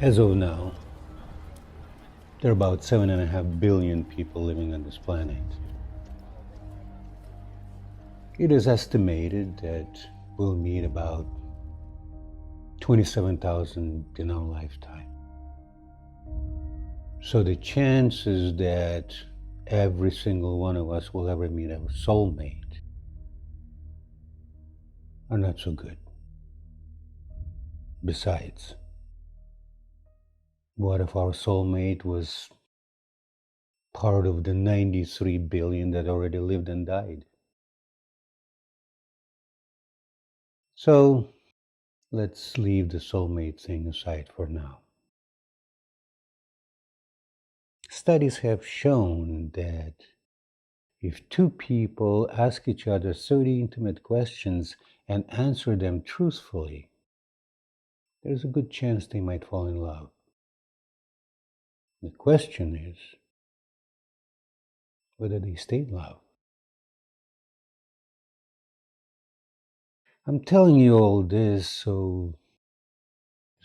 As of now, there are about 7.5 billion people living on this planet. It is estimated that we'll meet about 27,000 in our lifetime. So the chances that every single one of us will ever meet our soulmate are not so good. Besides, what if our soulmate was part of the 93 billion that already lived and died? So let's leave the soulmate thing aside for now. Studies have shown that if two people ask each other 30 intimate questions and answer them truthfully, there's a good chance they might fall in love. The question is whether they stay in love. I'm telling you all this so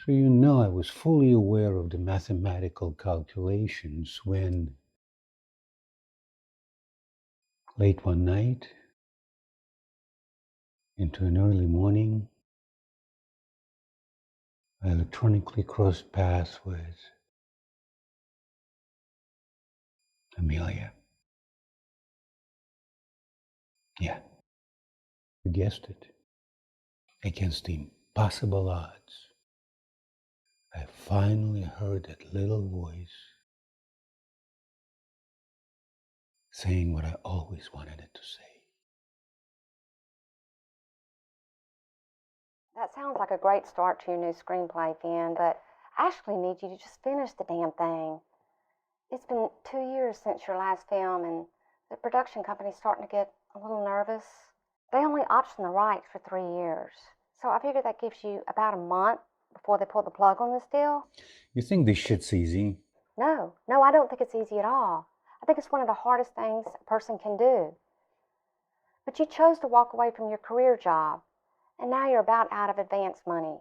you know I was fully aware of the mathematical calculations when, late one night, into an early morning, I electronically crossed paths with Amelia. Yeah, you guessed it. Against the impossible odds, I finally heard that little voice saying what I always wanted it to say. That sounds like a great start to your new screenplay, Finn, but I actually need you to just finish the damn thing. It's been 2 years since your last film, and the production company's starting to get a little nervous. They only option the rights for 3 years, so I figure that gives you about a month before they pull the plug on this deal. You think this shit's easy? No, I don't think it's easy at all. I think it's one of the hardest things a person can do. But you chose to walk away from your career job, and now you're about out of advance money.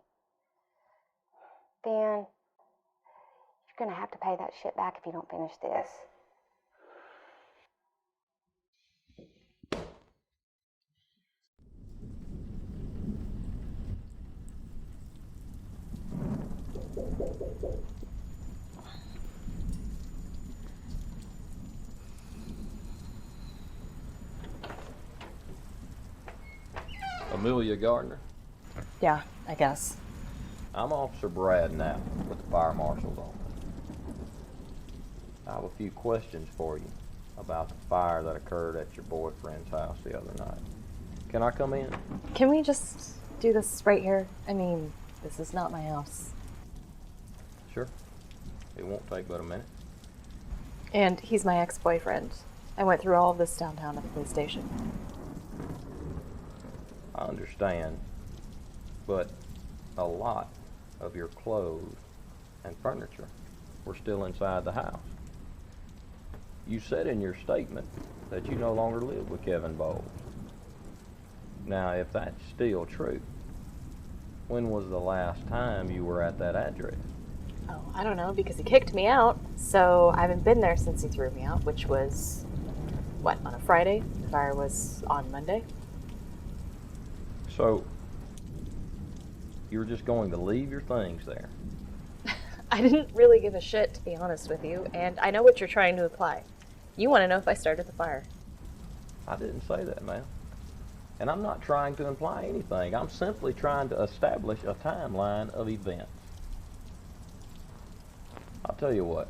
Then you're gonna have to pay that shit back if you don't finish this. Amelia Gardner. Yeah, I guess. I'm Officer Brad now with the Fire Marshal's office. I have a few questions for you about the fire that occurred at your boyfriend's house the other night. Can I come in? Can we just do this right here? I mean, this is not my house. Sure. It won't take but a minute. And he's my ex-boyfriend. I went through all of this downtown at the police station. I understand, but a lot of your clothes and furniture were still inside the house. You said in your statement that you no longer live with Kevin Bowles. Now, if that's still true, when was the last time you were at that address? Oh, I don't know, because he kicked me out, so I haven't been there since he threw me out, which was, what, on a Friday? The fire was on Monday. So, you were just going to leave your things there? I didn't really give a shit, to be honest with you, and I know what you're trying to imply. You want to know if I started the fire. I didn't say that, ma'am. And I'm not trying to imply anything. I'm simply trying to establish a timeline of events. I'll tell you what.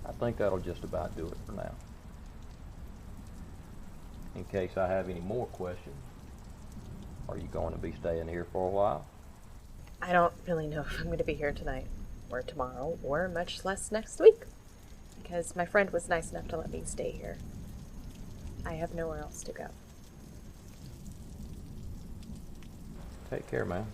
I think that'll just about do it for now. In case I have any more questions, are you going to be staying here for a while? I don't really know if I'm going to be here tonight, or tomorrow, or much less next week, because my friend was nice enough to let me stay here. I have nowhere else to go. Take care, ma'am.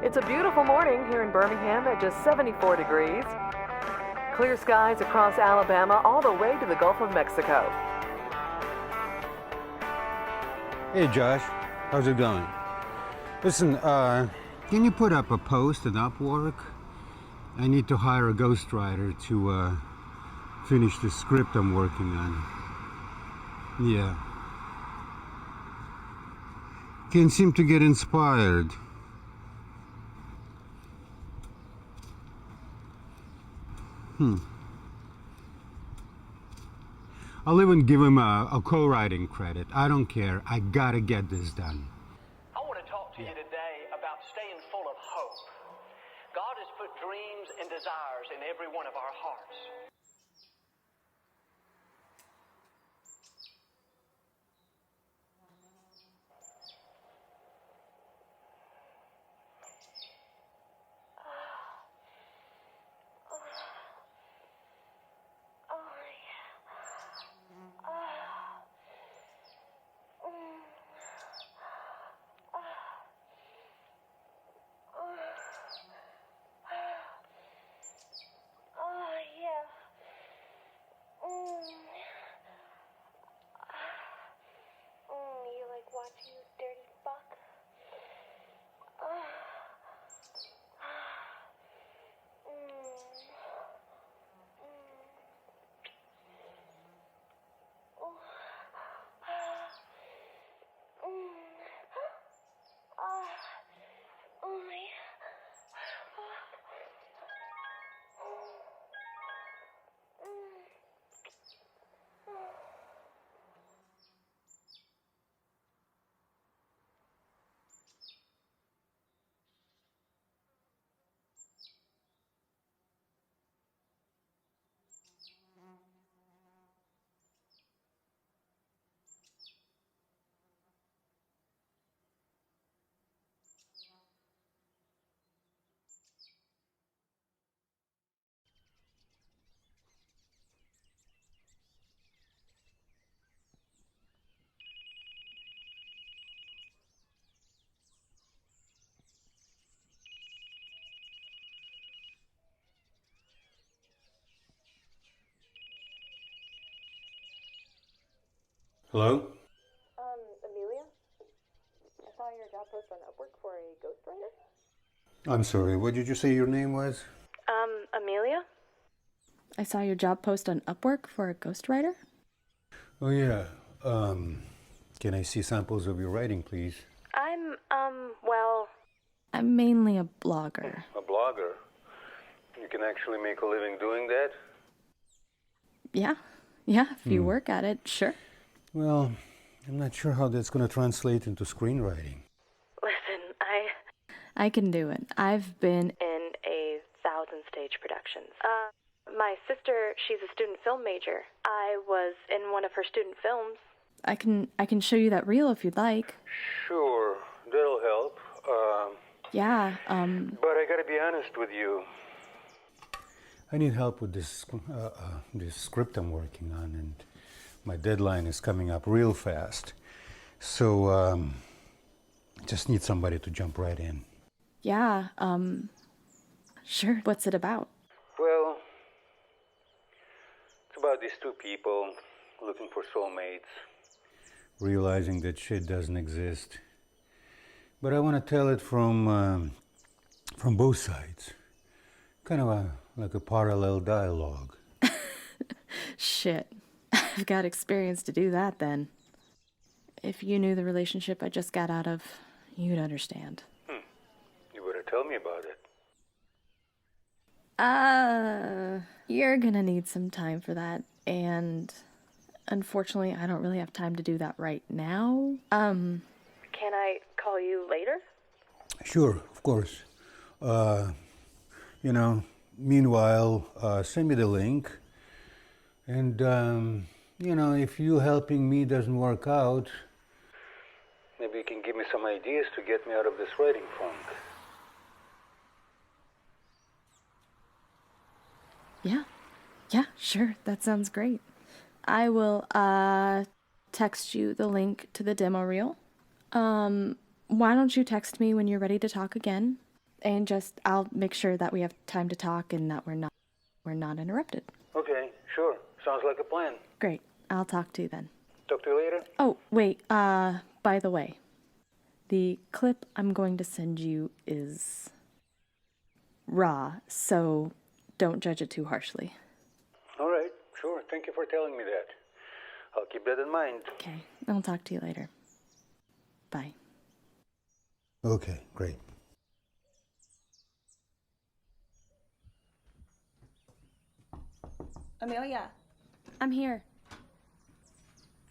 It's a beautiful morning here in Birmingham at just 74 degrees. Clear skies across Alabama all the way to the Gulf of Mexico. Hey, Josh. How's it going? Listen, can you put up a post on Upwork? I need to hire a ghostwriter to finish the script I'm working on. Yeah. Can't seem to get inspired. I'll even give him a co-writing credit. I don't care. I gotta get this done. I want to talk to you today about staying full of hope. God has put dreams and desires in every one of our hearts. You like watching this dirty fuck? Hello? Amelia? I saw your job post on Upwork for a ghostwriter. I'm sorry, what did you say your name was? Amelia? I saw your job post on Upwork for a ghostwriter. Oh, yeah. Can I see samples of your writing, please? I'm mainly a blogger. A blogger? You can actually make a living doing that? Yeah, if you work at it, sure. Well, I'm not sure how that's going to translate into screenwriting. Listen, I can do it. I've been in 1,000-stage productions. My sister, she's a student film major. I was in one of her student films. I can show you that reel if you'd like. Sure, that'll help. Yeah, But I gotta be honest with you. I need help with this script I'm working on, and my deadline is coming up real fast. So, I just need somebody to jump right in. Yeah, sure. What's it about? Well, it's about these two people looking for soulmates, realizing that shit doesn't exist. But I want to tell it from both sides, kind of like a parallel dialogue. Shit, I've got experience to do that then. If you knew the relationship I just got out of, you'd understand. You better tell me about it. You're gonna need some time for that, and unfortunately, I don't really have time to do that right now. Can I call you later? Sure, of course. Meanwhile, send me the link. And, if you helping me doesn't work out, maybe you can give me some ideas to get me out of this writing funk. Yeah, sure. That sounds great. I will, text you the link to the demo reel. Why don't you text me when you're ready to talk again? And just, I'll make sure that we have time to talk and that we're not interrupted. Okay, sure. Sounds like a plan. Great. I'll talk to you then. Talk to you later. Oh, wait, by the way, the clip I'm going to send you is raw, so don't judge it too harshly. All right, sure. Thank you for telling me that. I'll keep that in mind. Okay, I'll talk to you later. Bye. Okay, great. Amelia, I'm here.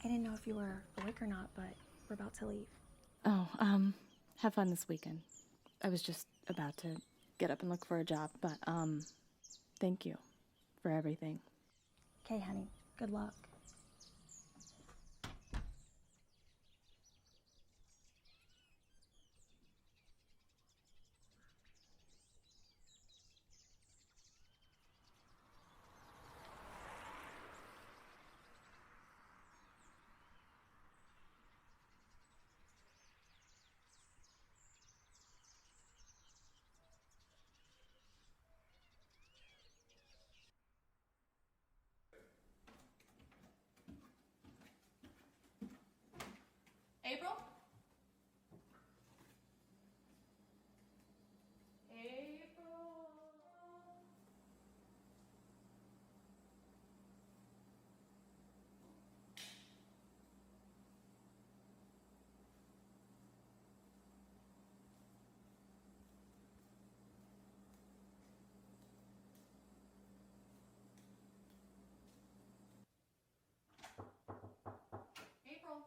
I didn't know if you were awake or not, but we're about to leave. Oh, have fun this weekend. I was just about to get up and look for a job, but, thank you for everything. Okay, honey. Good luck. April? April? April?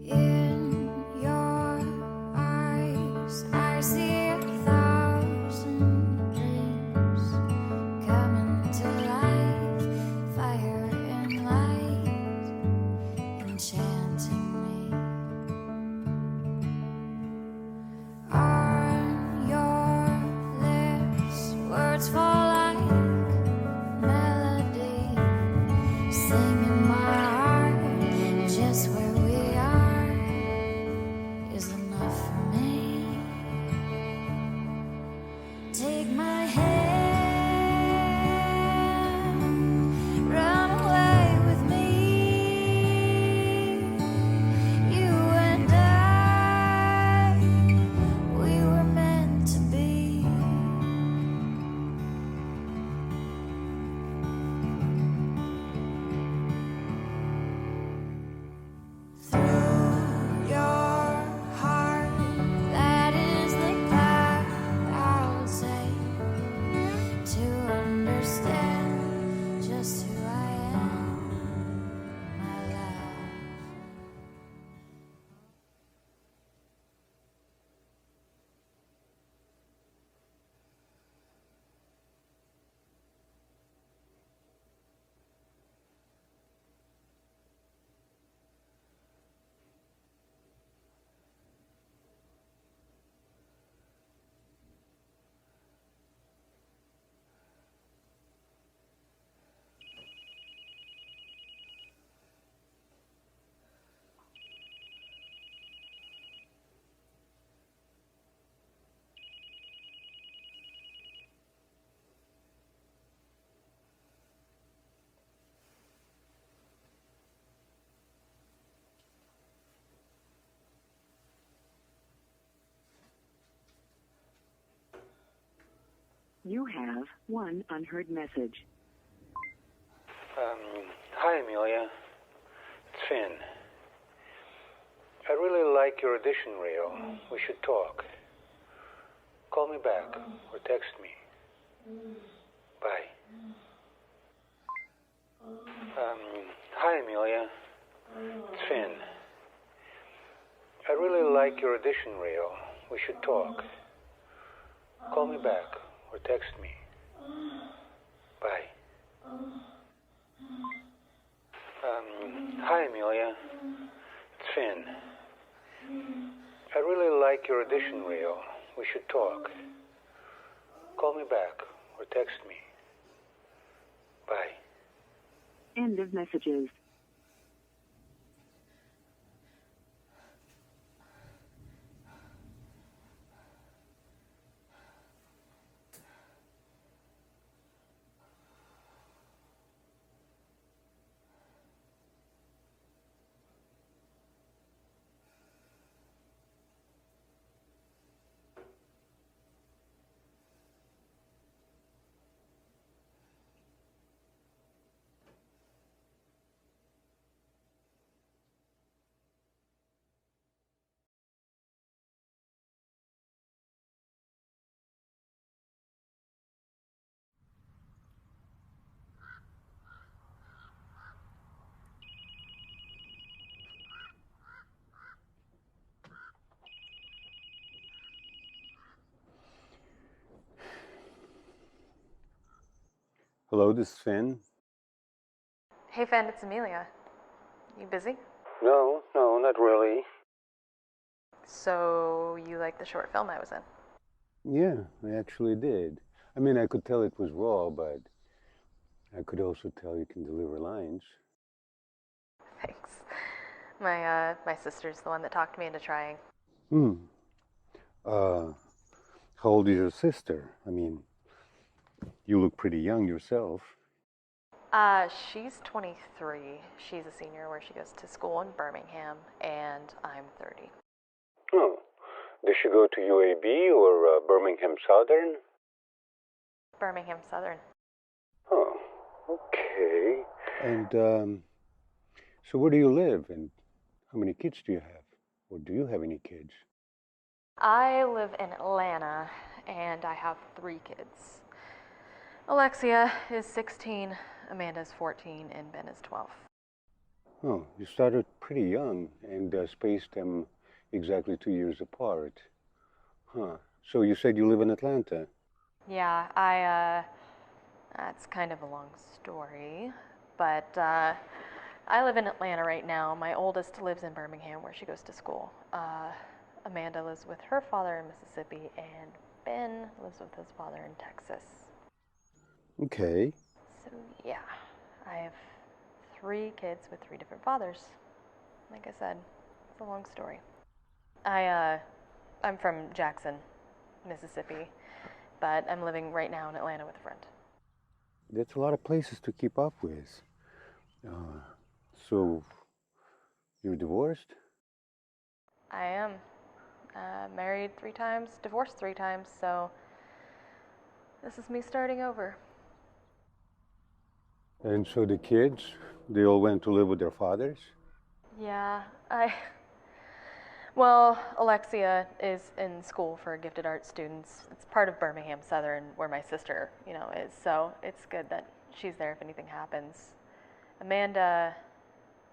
In your eyes, I see 1,000 dreams coming to life, fire and light, enchanting me. On your lips, words fall like melody, singing my heart, just where we are is enough for me. Take my hand, run away with me. You and I, we were meant to be. Through your heart, that is the path I'll take to understand just who I am, my love. You have one unheard message. Hi, Amelia. It's Finn. I really like your audition reel. We should talk. Call me back or text me. Bye. Hi, Amelia. It's Finn. I really like your audition reel. We should talk. Call me back or text me. Bye. Hi, Amelia. It's Finn. I really like your audition reel. We should talk. Call me back or text me. Bye. End of messages. Hello, this is Finn. Hey, Finn, it's Amelia. You busy? No, not really. So, you like the short film I was in? Yeah, I actually did. I mean, I could tell it was raw, but I could also tell you can deliver lines. Thanks. My sister's the one that talked me into trying. Hmm. How old is your sister? I mean, you look pretty young yourself. She's 23. She's a senior where she goes to school in Birmingham, and I'm 30. Oh. Does she go to UAB or Birmingham Southern? Birmingham Southern. Oh, okay. And, so where do you live and how many kids do you have? Or do you have any kids? I live in Atlanta, and I have 3 kids. Alexia is 16, Amanda's 14, and Ben is 12. Oh, you started pretty young and spaced them exactly 2 years apart. Huh. So you said you live in Atlanta? Yeah, that's kind of a long story, but I live in Atlanta right now. My oldest lives in Birmingham where she goes to school. Amanda lives with her father in Mississippi, and Ben lives with his father in Texas. Okay. So yeah, I have 3 kids with 3 different fathers. Like I said, it's a long story. I'm from Jackson, Mississippi, but I'm living right now in Atlanta with a friend. That's a lot of places to keep up with. So you're divorced? I am. Married 3 times, divorced 3 times, so this is me starting over. And so the kids, they all went to live with their fathers? Yeah, well, Alexia is in school for gifted art students. It's part of Birmingham Southern where my sister, is, so it's good that she's there if anything happens. Amanda,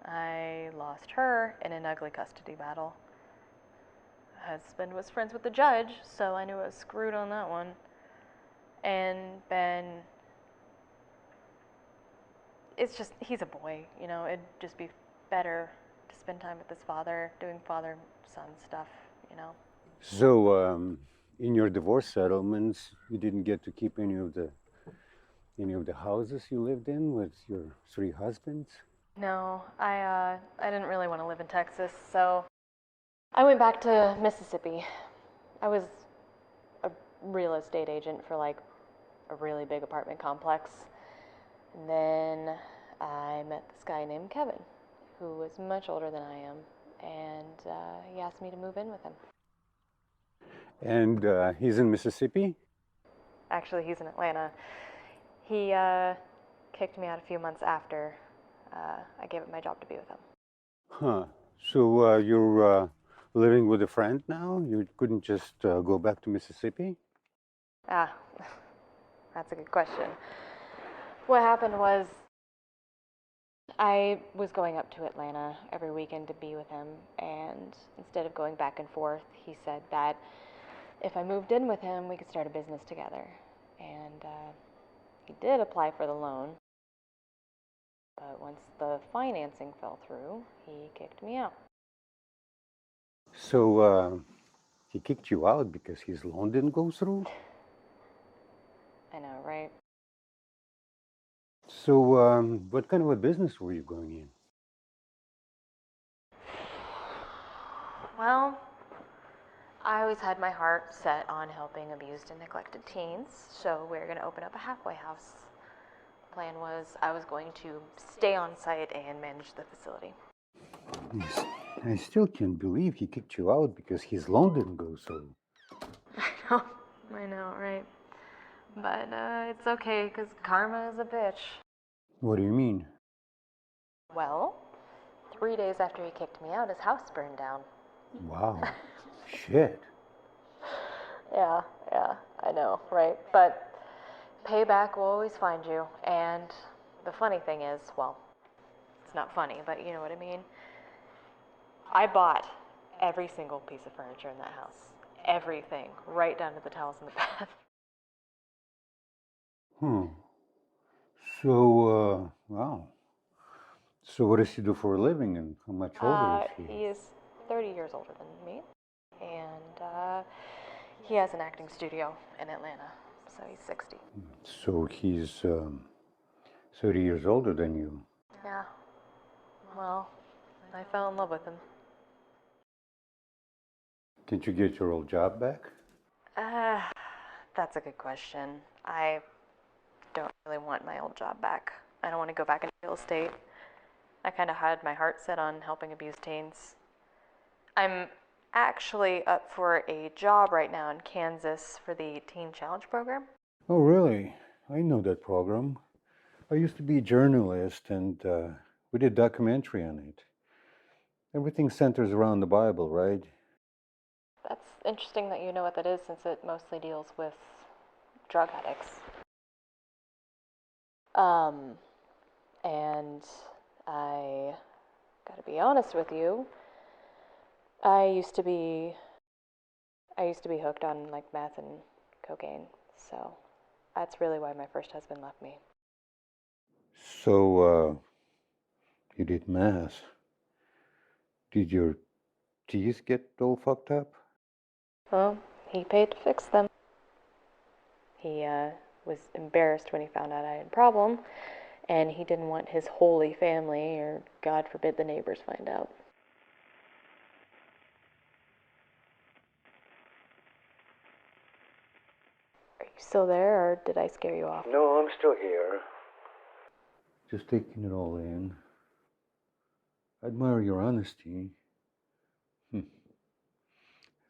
I lost her in an ugly custody battle. Husband was friends with the judge, so I knew I was screwed on that one. And Ben, he's a boy, it'd just be better to spend time with his father, doing father-son stuff. So, in your divorce settlements, you didn't get to keep any of the houses you lived in with your 3 husbands? No, I didn't really want to live in Texas, so I went back to Mississippi. I was a real estate agent for like a really big apartment complex. And then I met this guy named Kevin, who was much older than I am, and he asked me to move in with him. And he's in Mississippi? Actually, he's in Atlanta. He kicked me out a few months after I gave up my job to be with him. Huh. So you're living with a friend now? You couldn't just go back to Mississippi? Ah, that's a good question. What happened was I was going up to Atlanta every weekend to be with him, and instead of going back and forth, he said that if I moved in with him, we could start a business together. And he did apply for the loan, but once the financing fell through, he kicked me out. So, he kicked you out because his loan didn't go through? I know, right? So, what kind of a business were you going in? Well, I always had my heart set on helping abused and neglected teens, so we were going to open up a halfway house. The plan was I was going to stay on site and manage the facility. Yes. I still can't believe he kicked you out because his loan didn't go through. I know, right? But it's okay, because karma is a bitch. What do you mean? Well, 3 days after he kicked me out, his house burned down. Wow. Shit. Yeah, I know, right? But payback will always find you. And the funny thing is, well, it's not funny, but you know what I mean? I bought every single piece of furniture in that house. Everything, right down to the towels in the bath. So, wow. So what does he do for a living and how much older is he? He is 30 years older than me. And he has an acting studio in Atlanta, so he's 60. So he's 30 years older than you. Yeah. Well, I fell in love with him. Did you get your old job back? That's a good question. I don't really want my old job back. I don't want to go back into real estate. I kind of had my heart set on helping abused teens. I'm actually up for a job right now in Kansas for the Teen Challenge program. Oh, really? I know that program. I used to be a journalist and we did a documentary on it. Everything centers around the Bible, right? That's interesting that you know what that is, since it mostly deals with drug addicts. And I gotta be honest with you, I used to be hooked on like meth and cocaine, so that's really why my first husband left me. So, you did math. Did your teeth get all fucked up? Well, he paid to fix them. He was embarrassed when he found out I had a problem, and he didn't want his holy family, or God forbid the neighbors, find out. Are you still there, or did I scare you off? No, I'm still here. Just taking it all in. I admire your honesty. I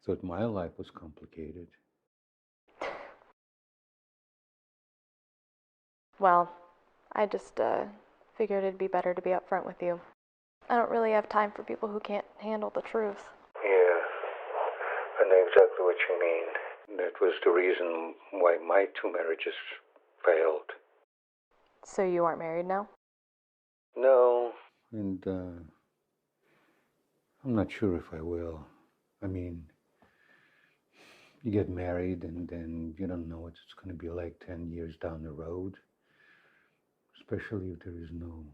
thought my life was complicated. Well, I just figured it'd be better to be upfront with you. I don't really have time for people who can't handle the truth. Yeah, I know exactly what you mean. That was the reason why my 2 marriages failed. So you aren't married now? No. And I'm not sure if I will. I mean, you get married and then you don't know what it's going to be like 10 years down the road. Especially if there is no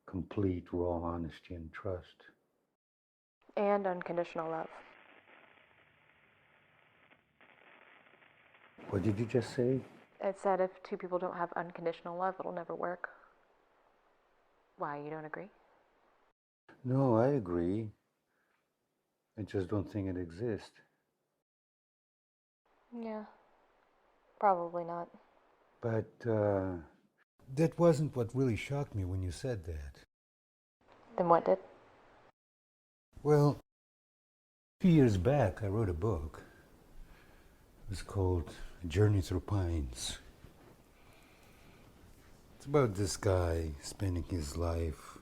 complete raw honesty and trust. And unconditional love. What did you just say? It said if two people don't have unconditional love, it'll never work. Why, you don't agree? No, I agree. I just don't think it exists. Yeah, probably not. But that wasn't what really shocked me when you said that. Then what did? Well, a few years back, I wrote a book. It was called Journey Through Pines. It's about this guy spending his life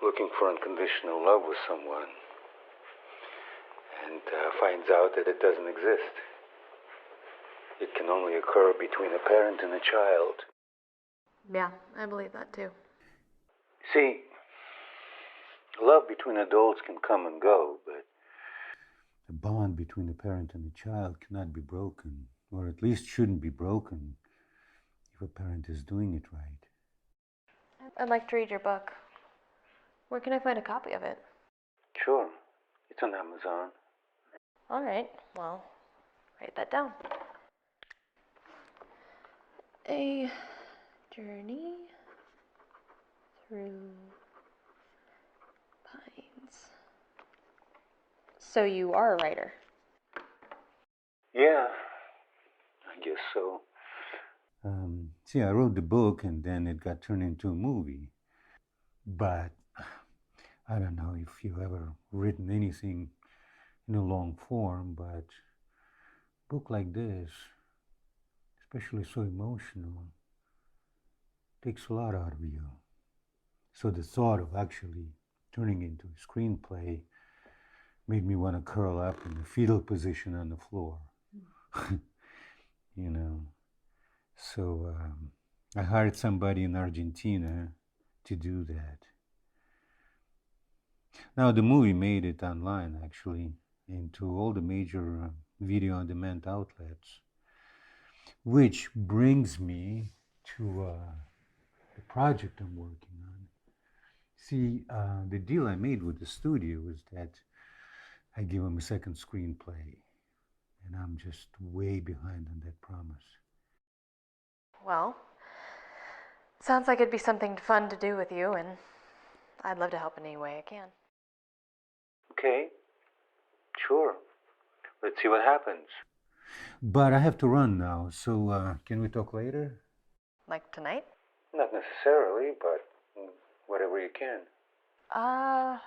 looking for unconditional love with someone and finds out that it doesn't exist. It can only occur between a parent and a child. Yeah, I believe that too. See, love between adults can come and go, but the bond between a parent and a child cannot be broken, or at least shouldn't be broken if a parent is doing it right. I'd like to read your book. Where can I find a copy of it? Sure, it's on Amazon. All right, well, write that down. A journey through pines. So you are a writer? Yeah, I guess so. See, I wrote the book and then it got turned into a movie. But I don't know if you've ever written anything in a long form, but a book like this, especially so emotional, takes a lot out of you. So the thought of actually turning into a screenplay made me want to curl up in a fetal position on the floor. You know. So I hired somebody in Argentina to do that. Now the movie made it online, actually, into all the major video on demand outlets, which brings me to the project I'm working on. See, the deal I made with the studio was that I give them a second screenplay, and I'm just way behind on that promise. Well, sounds like it'd be something fun to do with you, and I'd love to help in any way I can. Okay, sure. Let's see what happens. But I have to run now, so can we talk later? Like tonight? Not necessarily, but whatever you can. Well,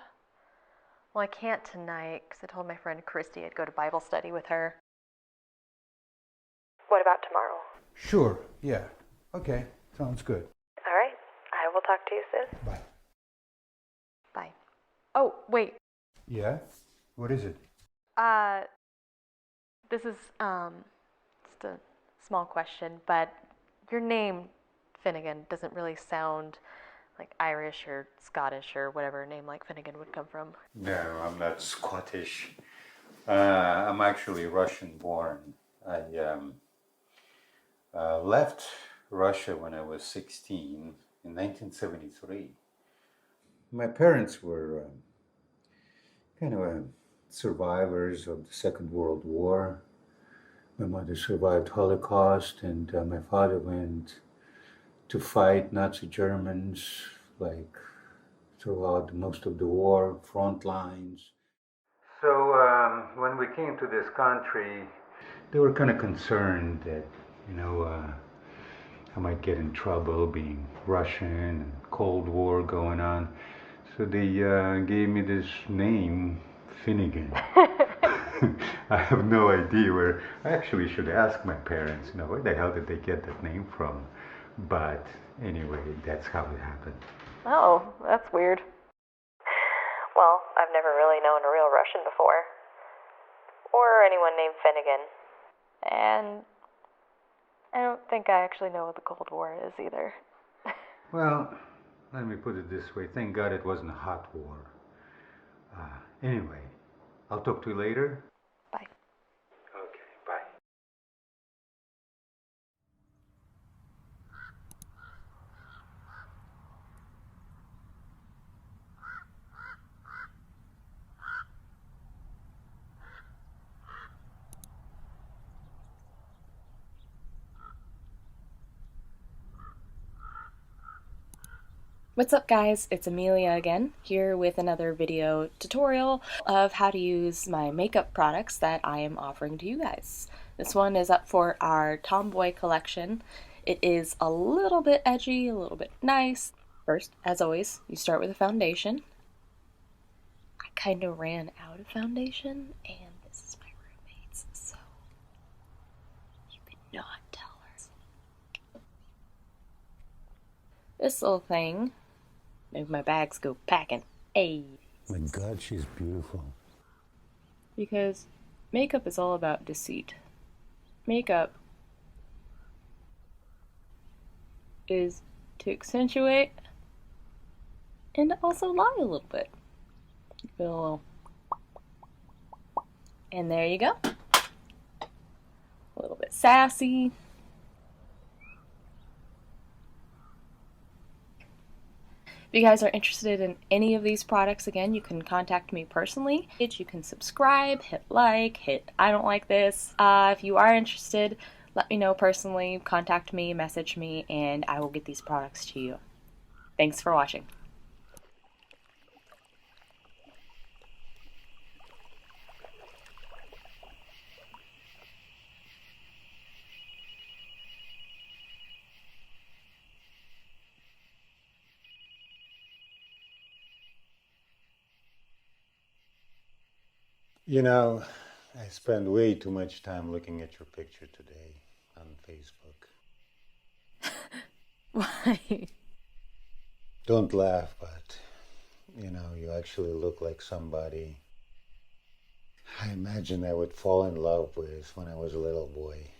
I can't tonight because I told my friend Christy I'd go to Bible study with her. What about tomorrow? Sure, yeah. Okay, sounds good. All right, I will talk to you soon. Bye. Bye. Oh, wait. Yeah? What is it? This is, just a small question, but your name, Finnegan, doesn't really sound like Irish or Scottish or whatever a name like Finnegan would come from. No, I'm not Scottish. I'm actually Russian born. I left Russia when I was 16 in 1973. My parents were kind of survivors of the Second World War. My mother survived Holocaust, and my father went to fight Nazi Germans, like throughout most of the war, front lines. So when we came to this country, they were kind of concerned that, I might get in trouble being Russian and Cold War going on. So they gave me this name, Finnegan. I have no idea where. I actually should ask my parents, where the hell did they get that name from? But anyway, that's how it happened. Oh, that's weird. Well, I've never really known a real Russian before. Or anyone named Finnegan. And I don't think I actually know what the Cold War is either. Well, let me put it this way. Thank God it wasn't a hot war. Anyway, I'll talk to you later. Bye. Okay, bye. What's up guys, it's Amelia again, here with another video tutorial of how to use my makeup products that I am offering to you guys. This one is up for our Tomboy collection. It is a little bit edgy, a little bit nice. First, as always, you start with a foundation. I kind of ran out of foundation, and this is my roommate's, so you could not tell her. This little thing, make my bags go packing. Hey. My God, she's beautiful. Because makeup is all about deceit. Makeup is to accentuate and also lie a little bit. Give it a little. And there you go. A little bit sassy. If you guys are interested in any of these products, again, you can contact me personally. You can subscribe, hit like, hit I don't like this. If you are interested, let me know personally, contact me, message me, and I will get these products to you. Thanks for watching. You know, I spent way too much time looking at your picture today on Facebook. Why? Don't laugh, but, you actually look like somebody I imagine I would fall in love with when I was a little boy.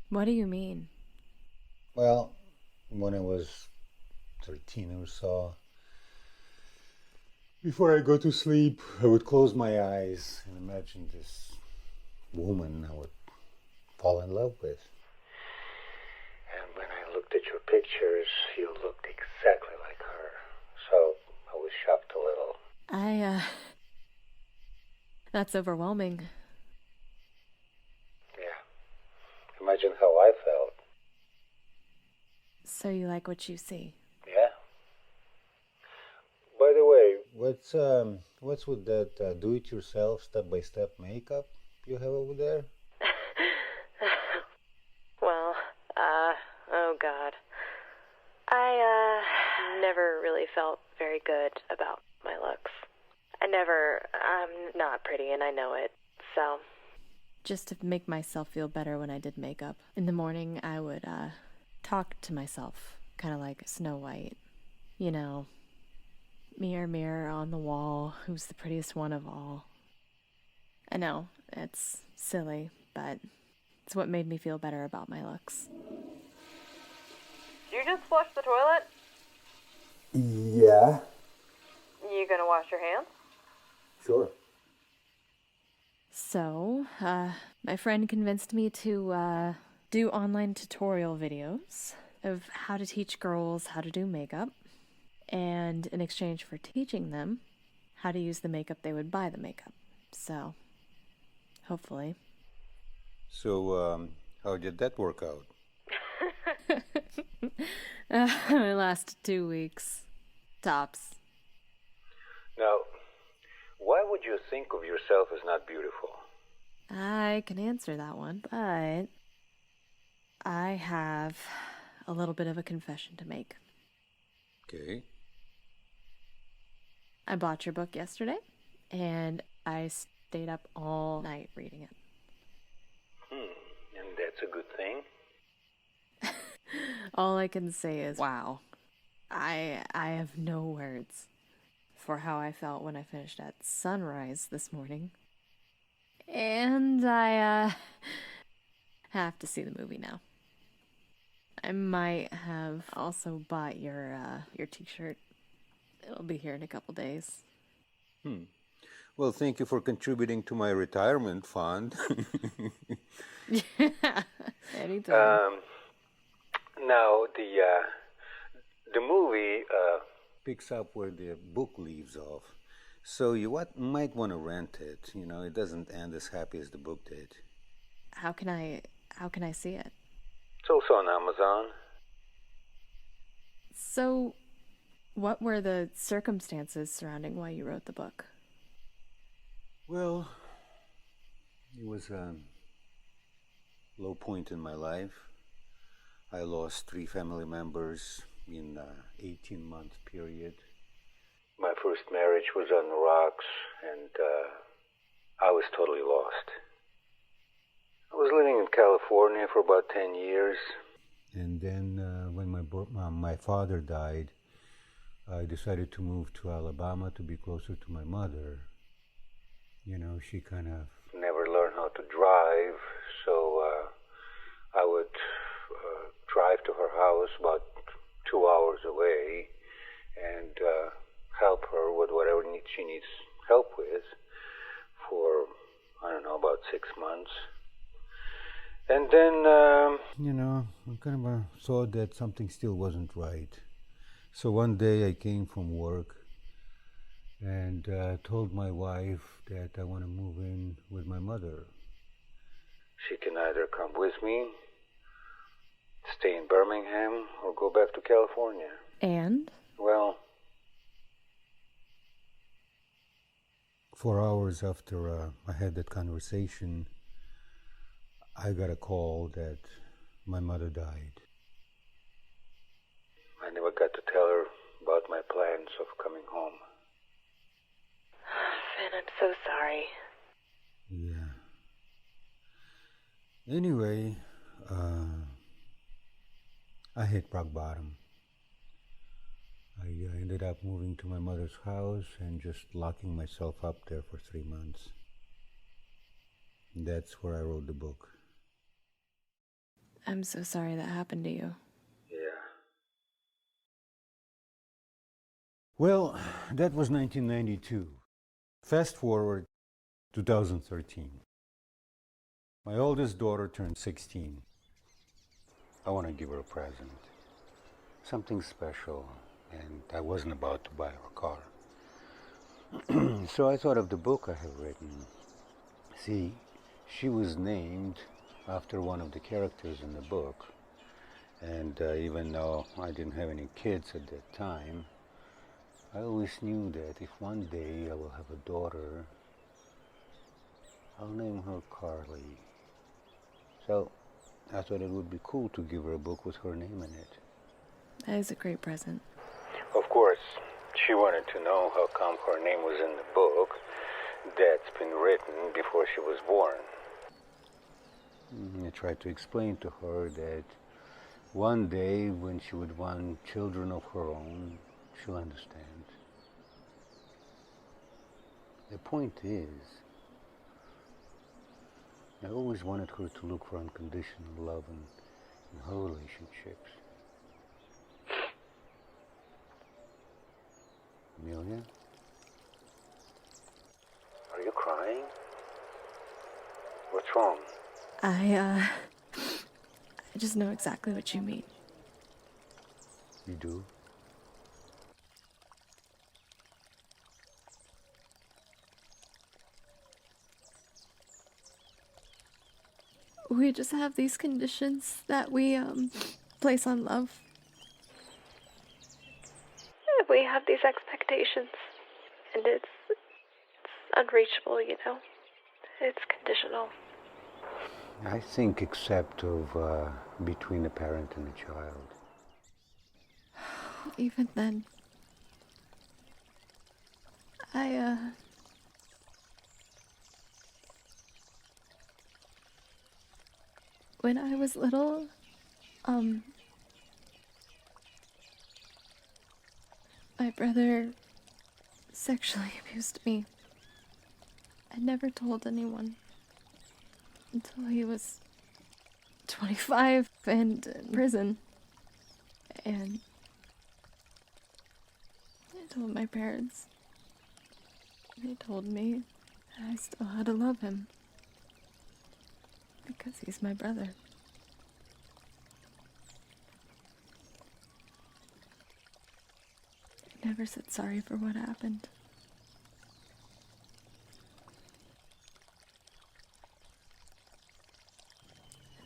What do you mean? Well, when I was 13 or so, before I go to sleep, I would close my eyes and imagine this woman I would fall in love with. And when I looked at your pictures, you looked exactly like her. So I was shocked a little. That's overwhelming. Yeah. Imagine how I felt. So you like what you see? Yeah. By the way, what's with that do-it-yourself step-by-step makeup you have over there? Well, oh God. I, never really felt very good about my looks. I'm not pretty and I know it, so. Just to make myself feel better when I did makeup. In the morning, I would, talk to myself, kind of like Snow White. You know, mirror, mirror on the wall, who's the prettiest one of all? I know, it's silly, but it's what made me feel better about my looks. Did you just flush the toilet? Yeah. You gonna wash your hands? Sure. So, my friend convinced me to, do online tutorial videos of how to teach girls how to do makeup, and in exchange for teaching them how to use the makeup, they would buy the makeup. So, hopefully. So, how did that work out? It lasted 2 weeks. Tops. Now, why would you think of yourself as not beautiful? I can answer that one, but I have a little bit of a confession to make. Okay. I bought your book yesterday, and I stayed up all night reading it. And that's a good thing? All I can say is, wow. I have no words for how I felt when I finished at sunrise this morning. And I, have to see the movie now. I might have also bought your t-shirt. It'll be here in a couple days. Well, thank you for contributing to my retirement fund. Yeah, anytime. Now, the movie picks up where the book leaves off. So you might want to rent it. It doesn't end as happy as the book did. How can I see it? It's also on Amazon. So, what were the circumstances surrounding why you wrote the book? Well, it was a low point in my life. I lost 3 family members in an 18-month period. My first marriage was on the rocks, and I was totally lost. I was living in California for about 10 years. And then when my father died, I decided to move to Alabama to be closer to my mother. She kind of never learned how to drive, so I would drive to her house about 2 hours away, and help her with whatever she needs help with for, I don't know, about 6 months. And then, I kind of saw that something still wasn't right. So one day I came from work and told my wife that I want to move in with my mother. She can either come with me, stay in Birmingham, or go back to California. And? Well, 4 hours after I had that conversation, I got a call that my mother died. I never got to tell her about my plans of coming home. Finn, I'm so sorry. Yeah. Anyway, I hit rock bottom. I ended up moving to my mother's house and just locking myself up there for 3 months. That's where I wrote the book. I'm so sorry that happened to you. Yeah. Well, that was 1992. Fast forward 2013. My oldest daughter turned 16. I want to give her a present. Something special, and I wasn't about to buy her a car. So I thought of the book I have written. See, she was named after one of the characters in the book. And even though I didn't have any kids at that time, I always knew that if one day I will have a daughter, I'll name her Carly. So I thought it would be cool to give her a book with her name in it. That is a great present. Of course, she wanted to know how come her name was in the book that's been written before she was born. I tried to explain to her that one day when she would want children of her own, she'll understand. The point is, I always wanted her to look for unconditional love in her relationships. Amelia? Are you crying? What's wrong? I just know exactly what you mean. You do? We just have these conditions that we, place on love. We have these expectations, and it's unreachable, you know. It's conditional. I think except of between a parent and a child. Even then, when I was little, my brother sexually abused me. I never told anyone until he was 25 and in prison. And I told my parents. They told me that I still had to love him. Because he's my brother. I never said sorry for what happened.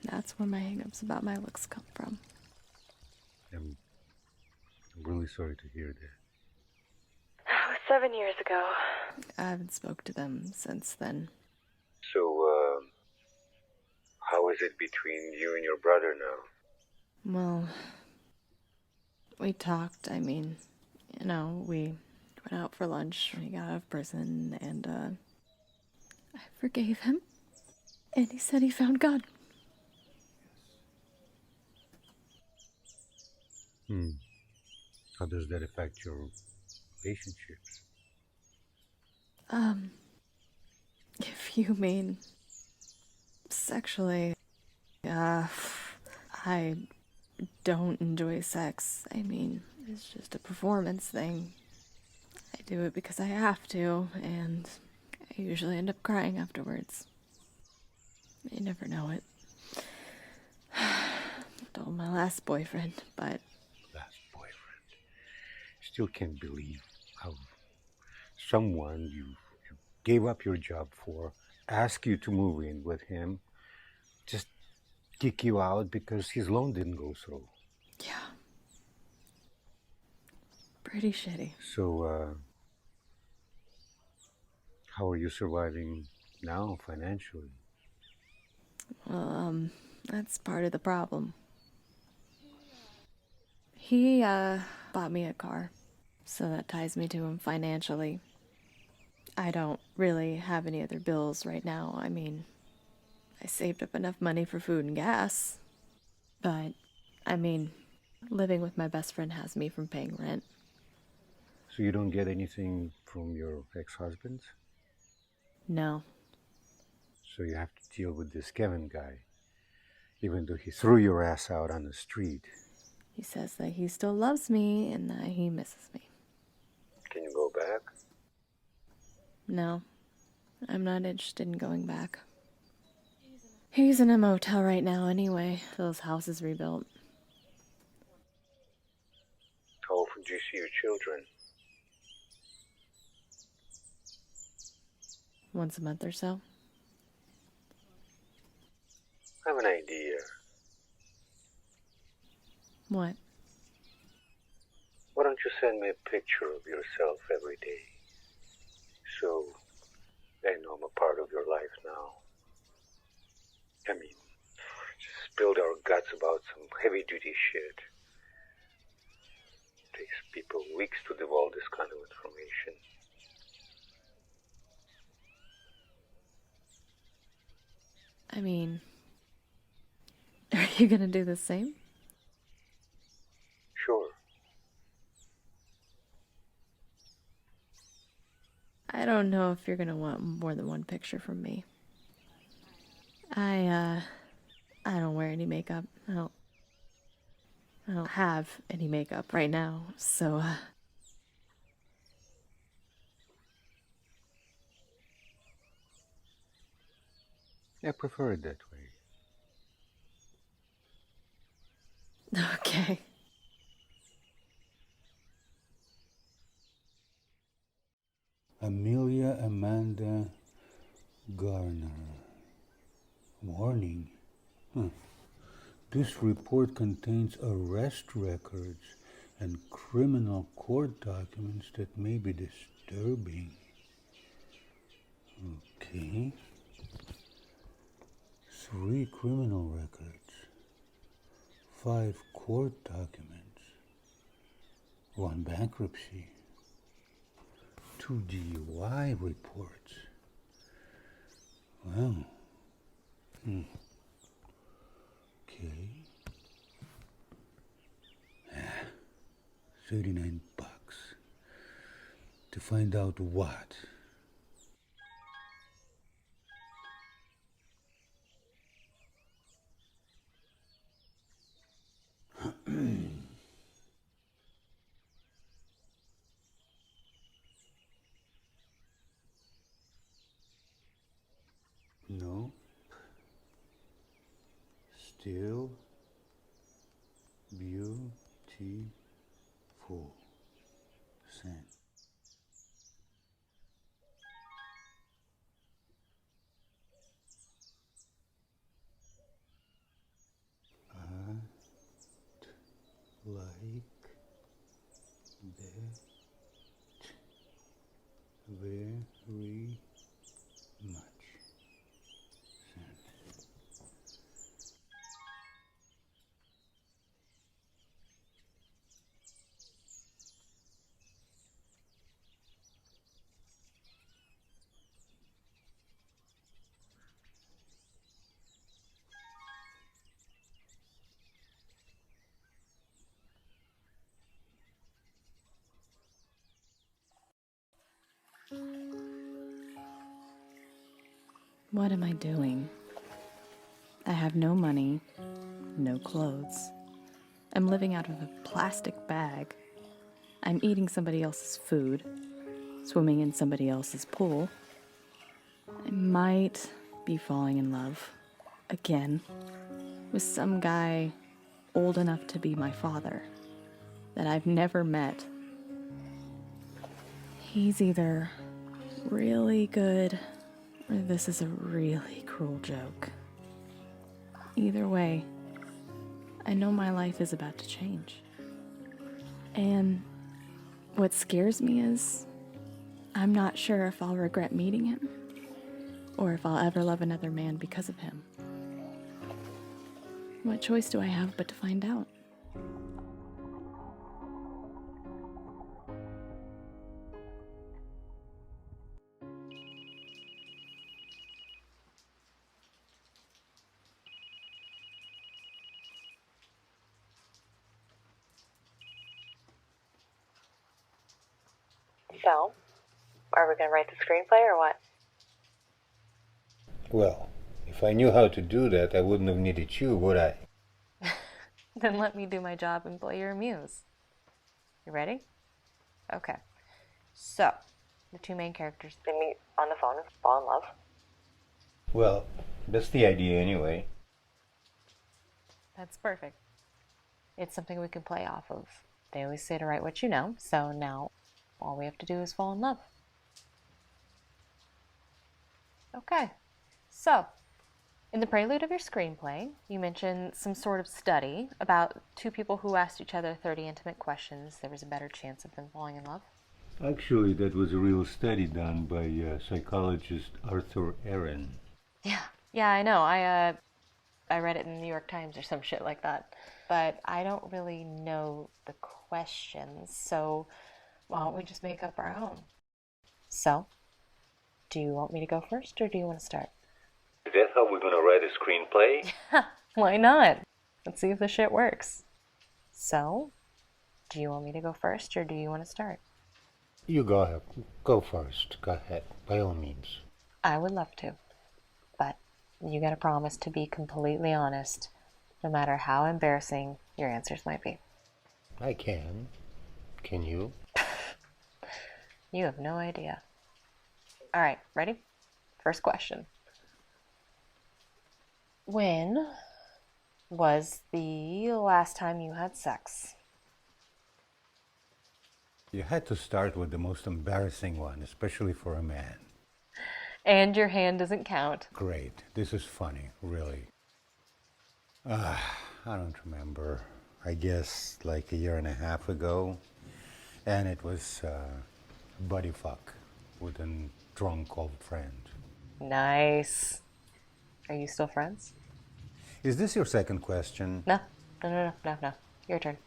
And that's where my hang-ups about my looks come from. I'm really sorry to hear that. It was 7 years ago. I haven't spoke to them since then. So, how is it between you and your brother now? Well, we talked. I mean, you know, we went out for lunch when he got out of prison, and I forgave him. And he said he found God. How does that affect your relationships? If you mean sexually, I don't enjoy sex. I mean, it's just a performance thing. do it because I have to, and I usually end up crying afterwards. You never know it. Told my last boyfriend, but... Last boyfriend. Still can't believe how someone you gave up your job for, asked you to move in with him, just kick you out because his loan didn't go through. Yeah. Pretty shitty. So, how are you surviving now financially? Well, that's part of the problem. He, bought me a car, so that ties me to him financially. I don't really have any other bills right now. I mean, I saved up enough money for food and gas. But, I mean, living with my best friend has me from paying rent. So you don't get anything from your ex-husbands? No. So you have to deal with this Kevin guy, even though he threw your ass out on the street. He says that he still loves me and that he misses me. Can you go back? No, I'm not interested in going back. He's in a motel right now anyway, till his house is rebuilt. How often do you see your children? Once a month or so. I have an idea. What? Why don't you send me a picture of yourself every day? So I know I'm a part of your life now. I mean, just spilled our guts about some heavy-duty shit. It takes people weeks to divulge this kind of information. I mean, are you gonna do the same? Sure. I don't know if you're gonna want more than one picture from me. I don't wear any makeup. I don't have any makeup right now, so, I prefer it that way. Okay. Amelia Amanda Garner. Warning. This report contains arrest records and criminal court documents that may be disturbing. Okay. 3 criminal records, 5 court documents, 1 bankruptcy, 2 DUI reports. Wow. Okay. 39 bucks. To find out what? No. Still beautiful. Send. Like that very much. Send. What am I doing? I have no money, no clothes. I'm living out of a plastic bag. I'm eating somebody else's food. swimming in somebody else's pool. I might be falling in love, again, with some guy old enough to be my father that I've never met. He's either really good or this is a really cruel joke. Either way, I know my life is about to change. And what scares me is I'm not sure if I'll regret meeting him or if I'll ever love another man because of him. What choice do I have but to find out? So, are we going to write the screenplay or what? Well, if I knew how to do that, I wouldn't have needed you, would I? Then let me do my job and play your muse. You ready? Okay. So, the two main characters, they meet on the phone and fall in love. Well, that's the idea anyway. That's perfect. It's something we can play off of. They always say to write what you know, so now all we have to do is fall in love. Okay. So, in the prelude of your screenplay, you mentioned some sort of study about two people who asked each other 30 intimate questions. There was a better chance of them falling in love. Actually, that was a real study done by psychologist Arthur Aaron. Yeah, I know. I read it in the New York Times or some shit like that. But I don't really know the questions, so why don't we just make up our own? So, do you want me to go first, or do you want to start? Is that how we're gonna write a screenplay? Why not? Let's see if the shit works. So, do you want me to go first, or do you want to start? You go ahead. Go first. Go ahead. By all means. I would love to. But you gotta promise to be completely honest, no matter how embarrassing your answers might be. I can. Can you? You have no idea. Alright, ready? First question. When was the last time you had sex? You had to start with the most embarrassing one, especially for a man. And your hand doesn't count. Great. This is funny, really. I don't remember. I guess like a year and a half ago. And it was buddy fuck with a drunk old friend. Nice. Are you still friends? Is this your second question? No. Your turn.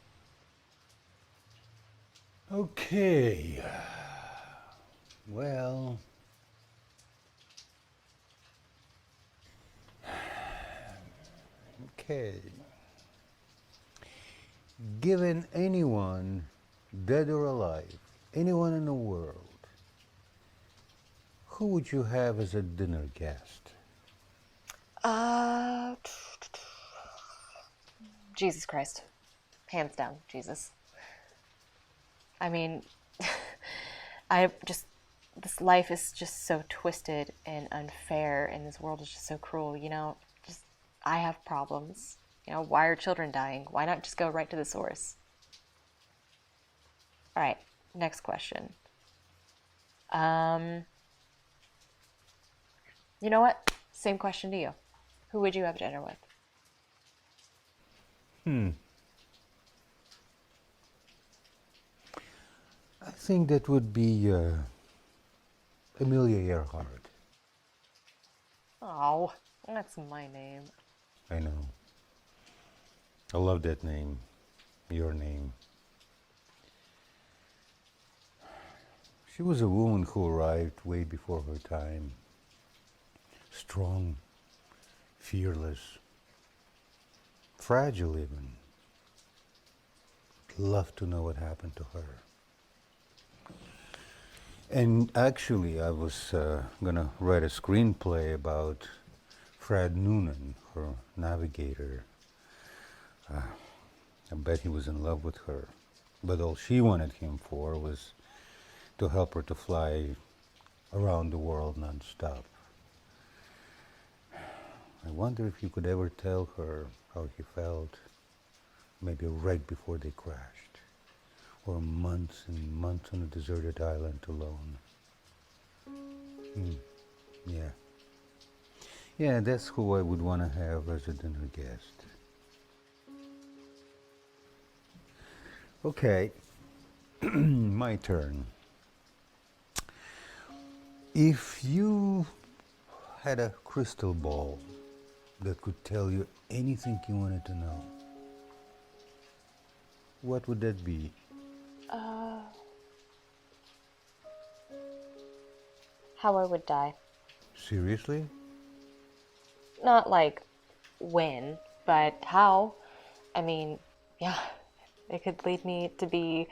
Okay. Well... Okay. Given anyone, dead or alive, anyone in the world, who would you have as a dinner guest? Jesus Christ. Hands down, Jesus. I mean, this life is just so twisted and unfair, and this world is just so cruel, you know? I have problems. You know, why are children dying? Why not just go right to the source? All right, next question. You know what? Same question to you. Who would you have dinner with? I think that would be Amelia Earhart. Oh, that's my name. I know. I love that name. Your name. She was a woman who arrived way before her time. Strong, fearless, fragile even. I'd love to know what happened to her. And actually, I was gonna write a screenplay about Fred Noonan, her navigator. I bet he was in love with her. But all she wanted him for was to help her to fly around the world non-stop. I wonder if you could ever tell her how he felt, maybe right before they crashed, or months and months on a deserted island alone. Yeah. Yeah, that's who I would want to have as a dinner guest. Okay, my turn. If you had a crystal ball that could tell you anything you wanted to know, what would that be? How I would die. Seriously? Not like when, but how. I mean, yeah, it could lead me to be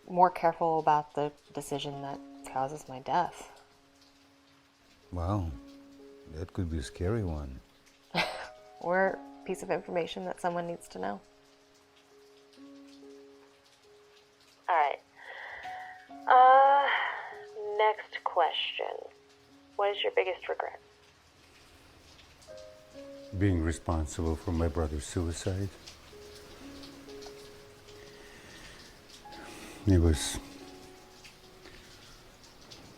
more careful about the decision that causes my death. Wow, that could be a scary one. Or a piece of information that someone needs to know. Alright. Next question. What is your biggest regret? Being responsible for my brother's suicide. It was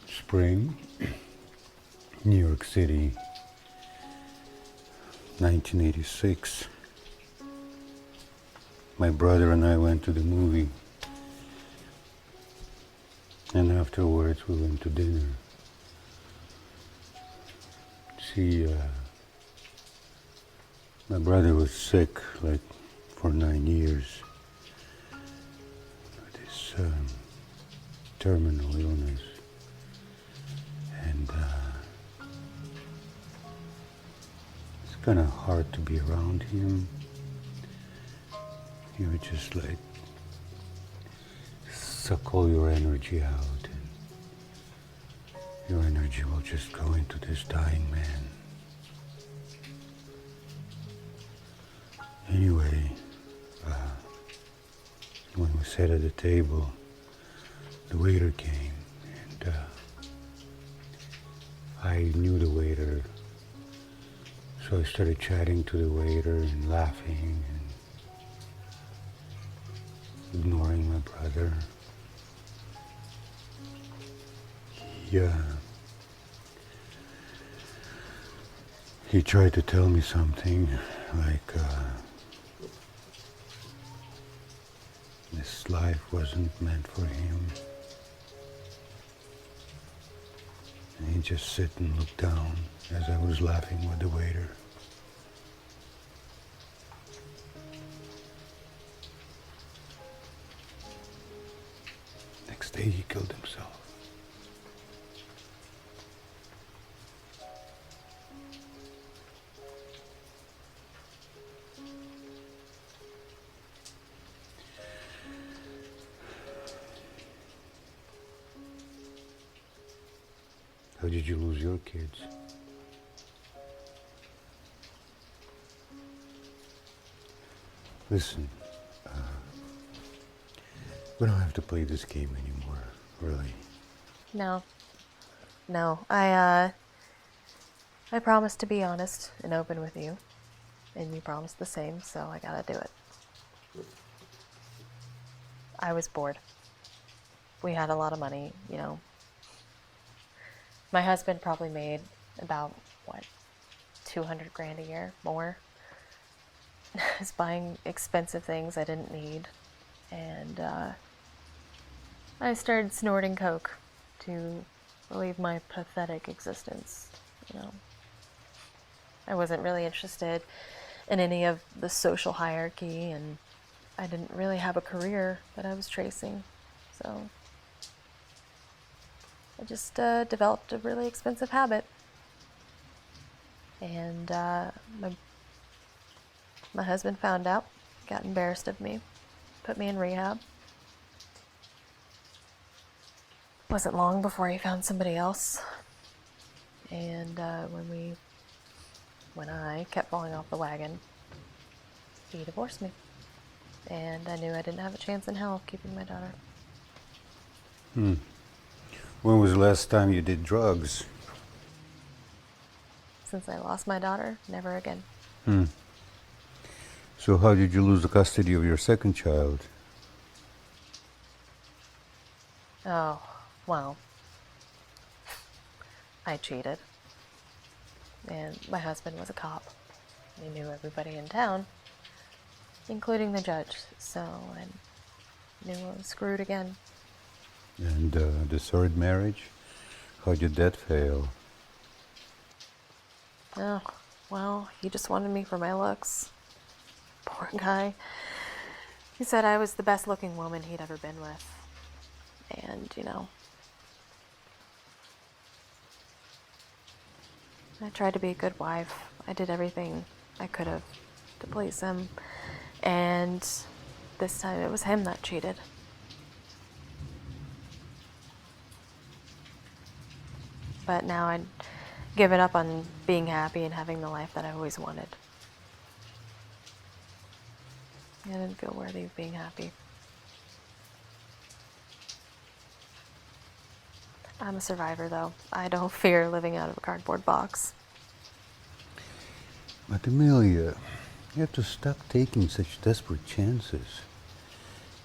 spring, New York City, 1986. My brother and I went to the movie, and afterwards we went to dinner. See, my brother was sick like for 9 years. This terminal illness. And it's kind of hard to be around him. He would just like suck all your energy out, and your energy will just go into this dying man. Anyway, when we sat at the table, the waiter came, and I knew the waiter, so I started chatting to the waiter and laughing and ignoring my brother. He tried to tell me something like this life wasn't meant for him. And he just sit and looked down as I was laughing with the waiter. Next day he killed himself. How did you lose your kids? Listen, we don't have to play this game anymore, really. No. I promised to be honest and open with you, and you promised the same, so I gotta do it. I was bored. We had a lot of money, you know. My husband probably made about, $200 grand a year, more. I was buying expensive things I didn't need, and I started snorting coke to relieve my pathetic existence, you know. I wasn't really interested in any of the social hierarchy, and I didn't really have a career that I was tracing, so I just developed a really expensive habit. And my husband found out, got embarrassed of me, put me in rehab. Wasn't long before he found somebody else. And when I kept falling off the wagon, he divorced me. And I knew I didn't have a chance in hell of keeping my daughter. When was the last time you did drugs? Since I lost my daughter, never again. So how did you lose the custody of your second child? Oh, well, I cheated. And my husband was a cop. He knew everybody in town, including the judge, so I knew I was screwed again. And the third marriage? How did that fail? Oh, well, he just wanted me for my looks. Poor guy. He said I was the best looking woman he'd ever been with. And, I tried to be a good wife. I did everything I could have to please him. And this time it was him that cheated. But now I'd given up on being happy and having the life that I always wanted. I didn't feel worthy of being happy. I'm a survivor, though. I don't fear living out of a cardboard box. But Amelia, you have to stop taking such desperate chances.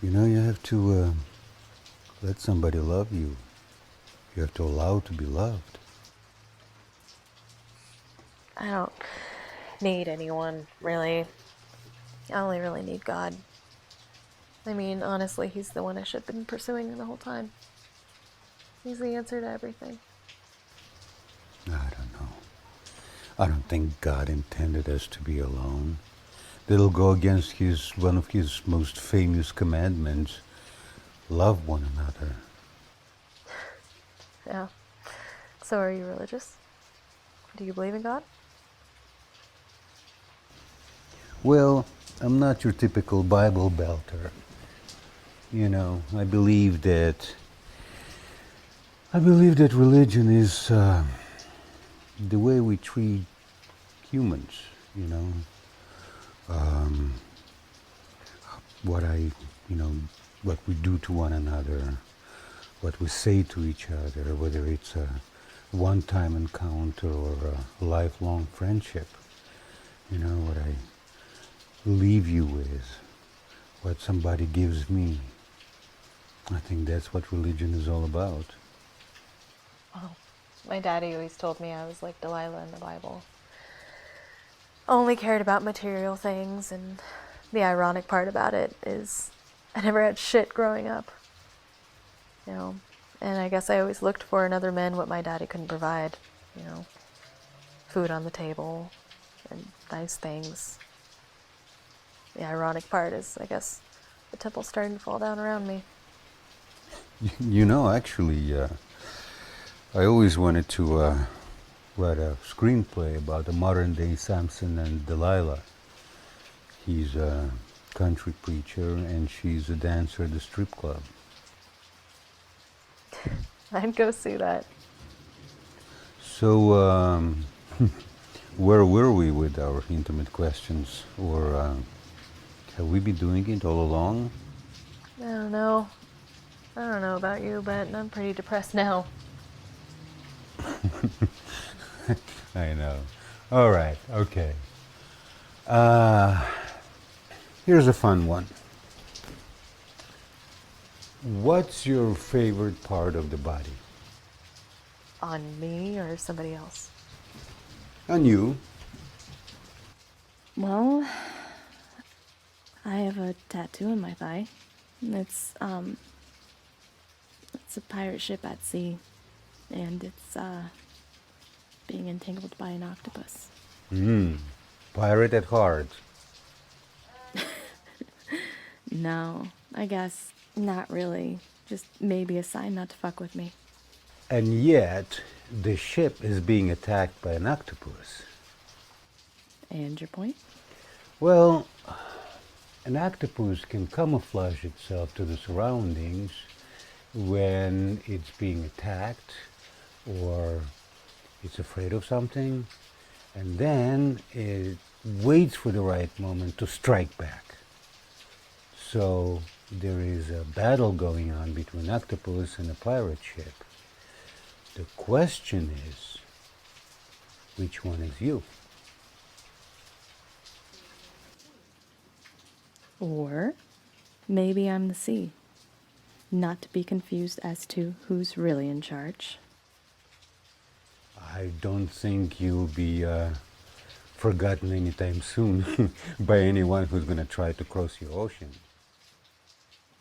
You have to let somebody love you. You have to allow to be loved. I don't need anyone, really. I only really need God. I mean, honestly, he's the one I should have been pursuing the whole time. He's the answer to everything. I don't know. I don't think God intended us to be alone. That'll go against one of his most famous commandments. Love one another. Yeah. So are you religious? Do you believe in God? Well, I'm not your typical Bible belter. I believe that religion is the way we treat humans, what we do to one another, what we say to each other, whether it's a one-time encounter or a lifelong friendship. What I leave you with, what somebody gives me. I think that's what religion is all about. Well, my daddy always told me I was like Delilah in the Bible. Only cared about material things, and the ironic part about it is I never had shit growing up. And I guess I always looked for in other men what my daddy couldn't provide. Food on the table and nice things. The ironic part is, I guess, the temple's starting to fall down around me. Actually, I always wanted to write a screenplay about the modern-day Samson and Delilah. He's a country preacher, and she's a dancer at the strip club. I'd go see that. So, where were we with our intimate questions? Or have we been doing it all along? I don't know. I don't know about you, but I'm pretty depressed now. I know. All right, okay. Here's a fun one. What's your favorite part of the body? On me or somebody else? On you. Well, I have a tattoo on my thigh. It's a pirate ship at sea, and it's being entangled by an octopus. Pirate at heart. No, I guess not really. Just maybe a sign not to fuck with me. And yet, the ship is being attacked by an octopus. And your point? Well, an octopus can camouflage itself to the surroundings when it's being attacked or it's afraid of something, and then it waits for the right moment to strike back. So there is a battle going on between octopus and a pirate ship. The question is, which one is you? Or maybe I'm the sea. Not to be confused as to who's really in charge. I don't think you'll be forgotten anytime soon by anyone who's going to try to cross your ocean.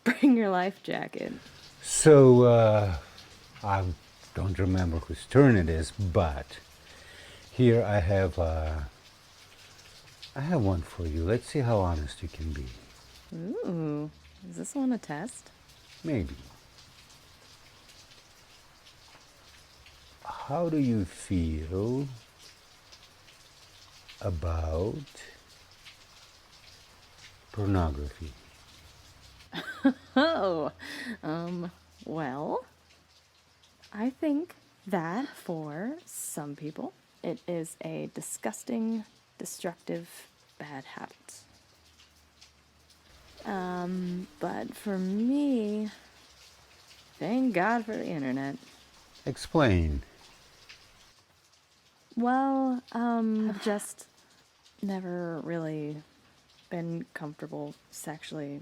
Bring your life jacket. So, I don't remember whose turn it is, but here I have one for you. Let's see how honest you can be. Ooh, is this one a test? Maybe. How do you feel about pornography? Oh, well, I think that for some people it is a disgusting, destructive, bad habit. But for me, thank God for the internet. Explain. Well, I've just never really been comfortable sexually,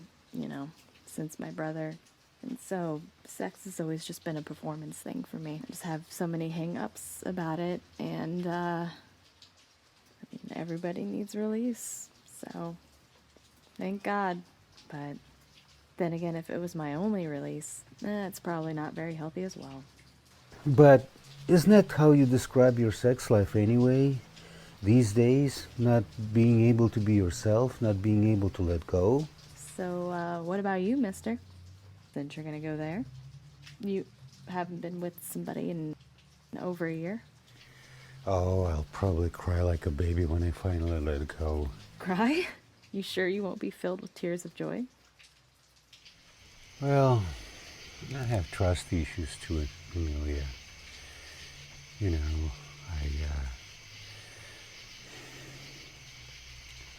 since my brother. And so sex has always just been a performance thing for me. I just have so many hang-ups about it, and everybody needs release, so thank God. But then again, if it was my only release, it's probably not very healthy as well. But isn't that how you describe your sex life anyway? These days, not being able to be yourself, not being able to let go? So, what about you, mister? Since you're gonna go there? You haven't been with somebody in over a year? Oh, I'll probably cry like a baby when I finally let go. Cry? You sure you won't be filled with tears of joy? Well, I have trust issues too, Amelia.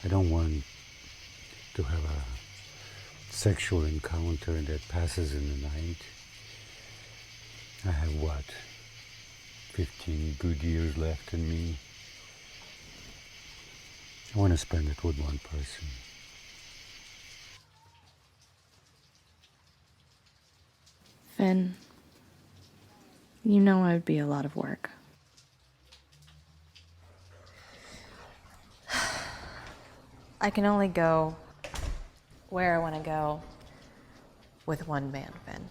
I don't want to have a sexual encounter that passes in the night. I have 15 good years left in me. I want to spend it with one person. Finn, you know it would be a lot of work. I can only go where I want to go with one man, Finn.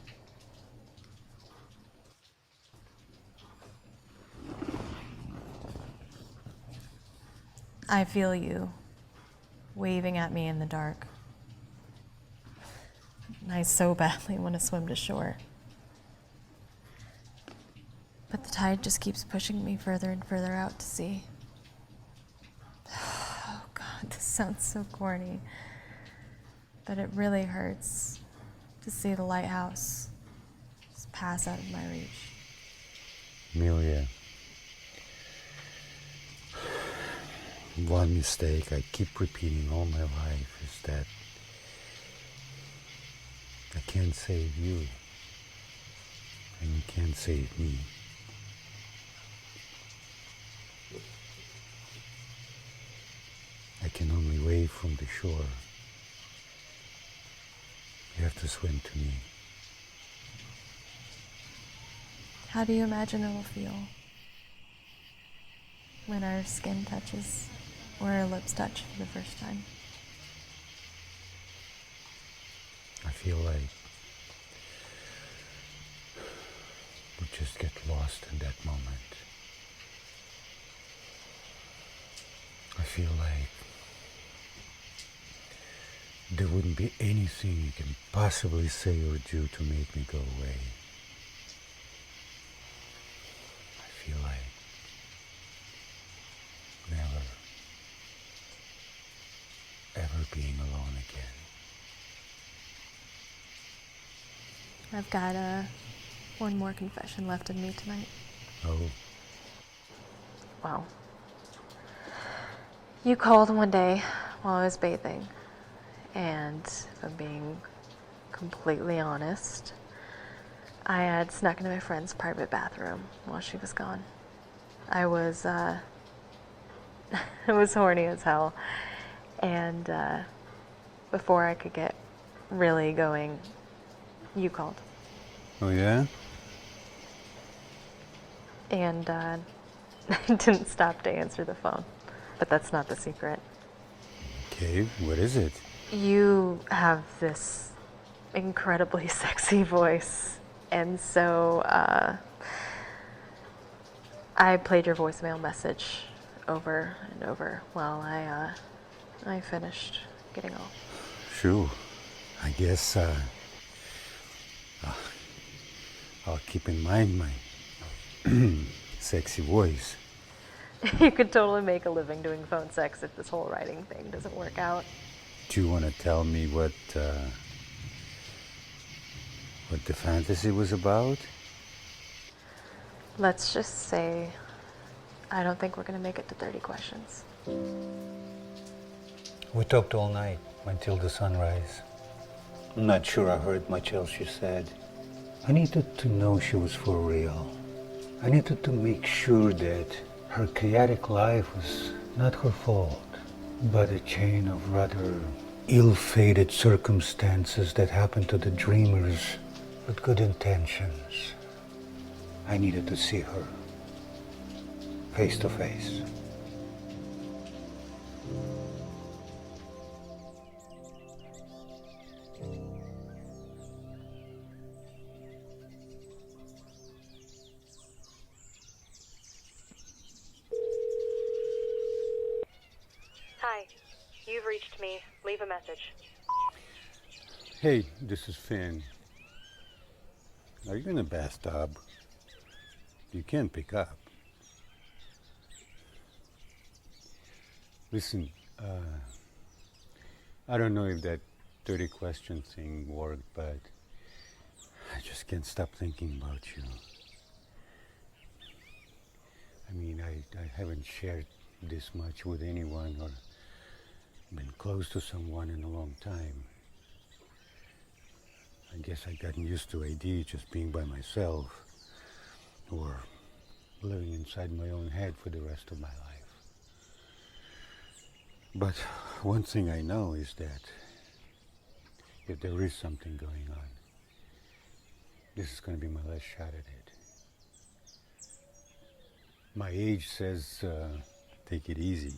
I feel you waving at me in the dark. And I so badly want to swim to shore. But the tide just keeps pushing me further and further out to sea. Oh God, this sounds so corny. But it really hurts to see the lighthouse just pass out of my reach. Amelia, one mistake I keep repeating all my life is that I can't save you, and you can't save me. I can only wave from the shore. You have to swim to me. How do you imagine it'll feel when our skin touches or our lips touch for the first time? I feel like we just get lost in that moment. I feel like there wouldn't be anything you can possibly say or do to make me go away. I feel like never, ever being alone again. I've got one more confession left in me tonight. Oh, Wow. You called one day while I was bathing, and if I'm being completely honest, I had snuck into my friend's private bathroom while she was gone. I was, I was horny as hell. And before I could get really going, you called. Oh, yeah? And I didn't stop to answer the phone. But that's not the secret. Okay, what is it? You have this incredibly sexy voice. And so I played your voicemail message over and over while I finished getting off. Sure. I guess I'll keep in mind my sexy voice. You could totally make a living doing phone sex if this whole writing thing doesn't work out. Do you want to tell me what the fantasy was about? Let's just say I don't think we're going to make it to 30 questions. We talked all night until the sunrise. I'm not sure I heard much else she said. I needed to know she was for real. I needed to make sure that her chaotic life was not her fault, but a chain of rather ill-fated circumstances that happened to the dreamers with good intentions. I needed to see her face to face. Hi, you've reached me. Leave a message. Hey, this is Finn. Are you in a bathtub? You can't pick up. Listen, I don't know if that 30 question thing worked, but I just can't stop thinking about you. I mean, I haven't shared this much with anyone or been close to someone in a long time. I guess I've gotten used to AD just being by myself or living inside my own head for the rest of my life. But one thing I know is that if there is something going on, this is going to be my last shot at it. My age says take it easy,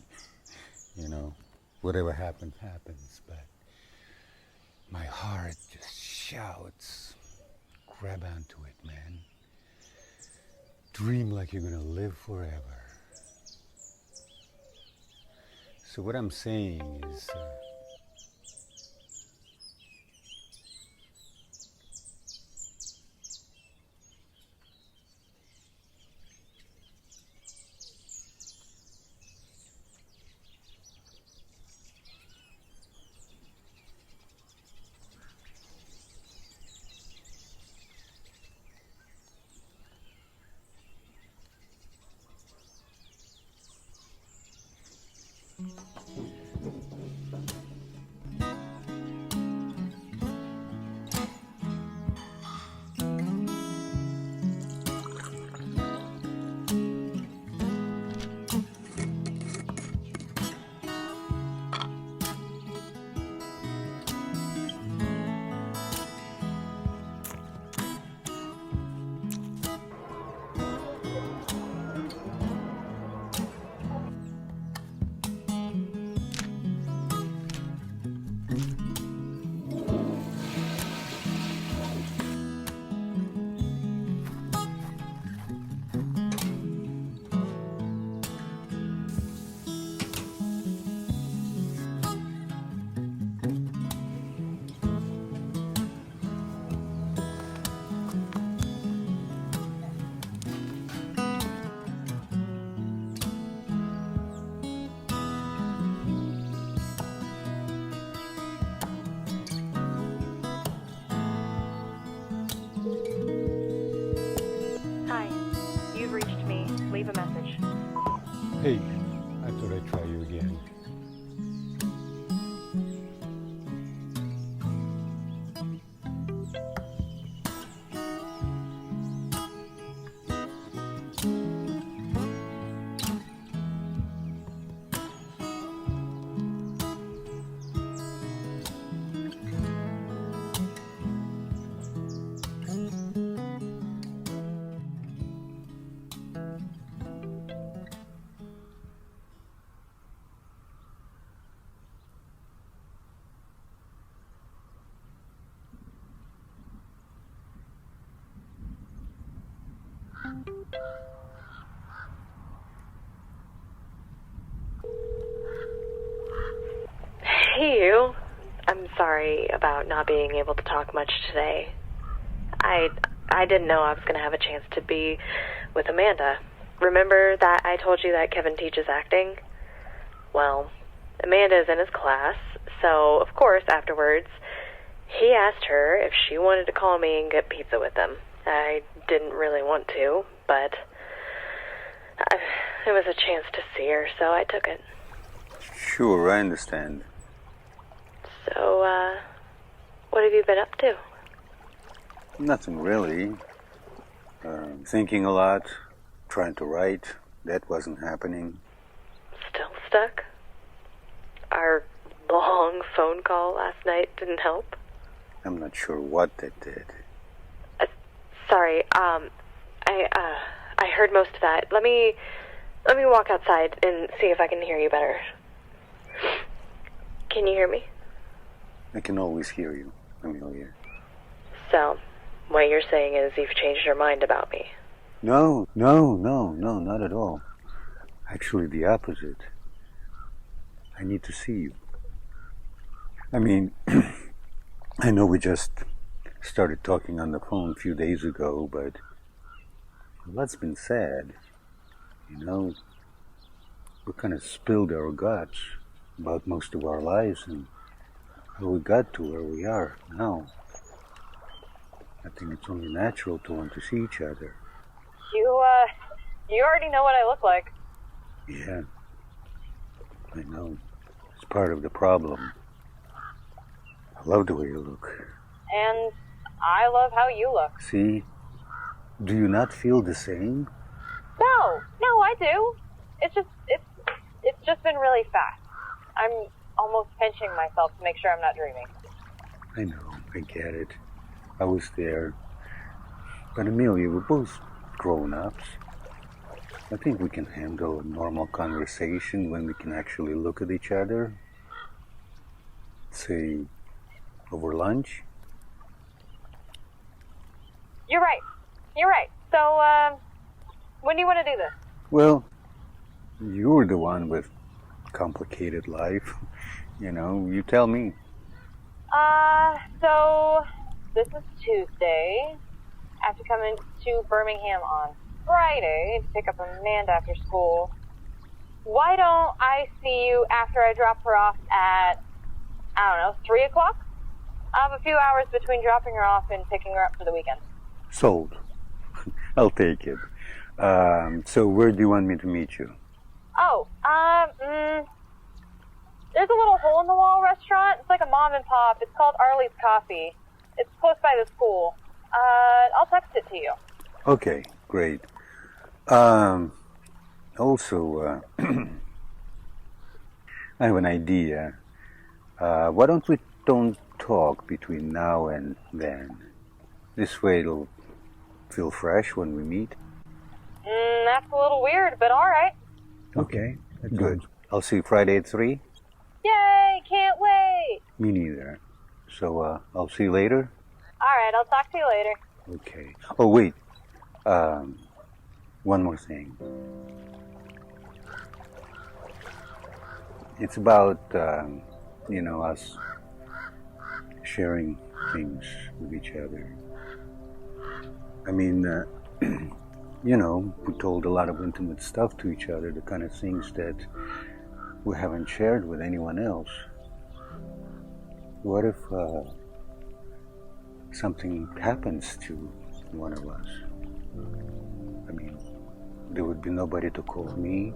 you know, whatever happens, happens, but my heart just shouts, grab onto it, man. Dream like you're gonna live forever. So what I'm saying is, Hi, you've reached me. Leave a message. hey, I thought I'd try you again. Hey, you. I'm sorry about not being able to talk much today. I didn't know I was going to have a chance to be with Amanda. Remember that I told you that Kevin teaches acting? Well, Amanda is in his class, so of course afterwards he asked her if she wanted to call me and get pizza with him. I didn't really want to, but it was a chance to see her, so I took it. Sure, I understand. So, what have you been up to? Nothing really. Thinking a lot, trying to write. That wasn't happening. Still stuck? Our long phone call last night didn't help? I'm not sure what that did. Sorry, I heard most of that. Let me walk outside and see if I can hear you better. Can you hear me? I can always hear you, Amelia. So, what you're saying is you've changed your mind about me? No, not at all. Actually, the opposite. I need to see you. I mean, I know we just started talking on the phone a few days ago, but a lot's been said. You know, we kind of spilled our guts about most of our lives and how we got to where we are now. I think it's only natural to want to see each other. You already know what I look like. Yeah, I know. It's part of the problem. I love the way you look. And I love how you look. See? Do you not feel the same? No, I do. It's just been really fast. I'm almost pinching myself to make sure I'm not dreaming. I know, I get it. I was there. But Amelia, we're both grown-ups. I think we can handle a normal conversation when we can actually look at each other. Say, over lunch. You're right. So, when do you want to do this? Well, you're the one with complicated life. You know, you tell me. So, this is Tuesday. I have to come into Birmingham on Friday to pick up Amanda after school. Why don't I see you after I drop her off at, 3 o'clock? I have a few hours between dropping her off and picking her up for the weekend. Sold. I'll take it. So where do you want me to meet you? There's a little hole-in-the-wall restaurant. It's like a mom and pop. It's called Arlie's Coffee. It's close by the school. I'll text it to you. Okay, great. Also, I have an idea. Why don't we don't talk between now and then? This way it'll feel fresh when we meet. That's a little weird, but all right. Okay, good. I'll see you Friday at 3. Yay, can't wait. Me neither. So, I'll see you later? All right, I'll talk to you later. Okay. Oh, wait. One more thing. It's about, us sharing things with each other. I mean, we told a lot of intimate stuff to each other, the kind of things that we haven't shared with anyone else. What if something happens to one of us? I mean, there would be nobody to call me,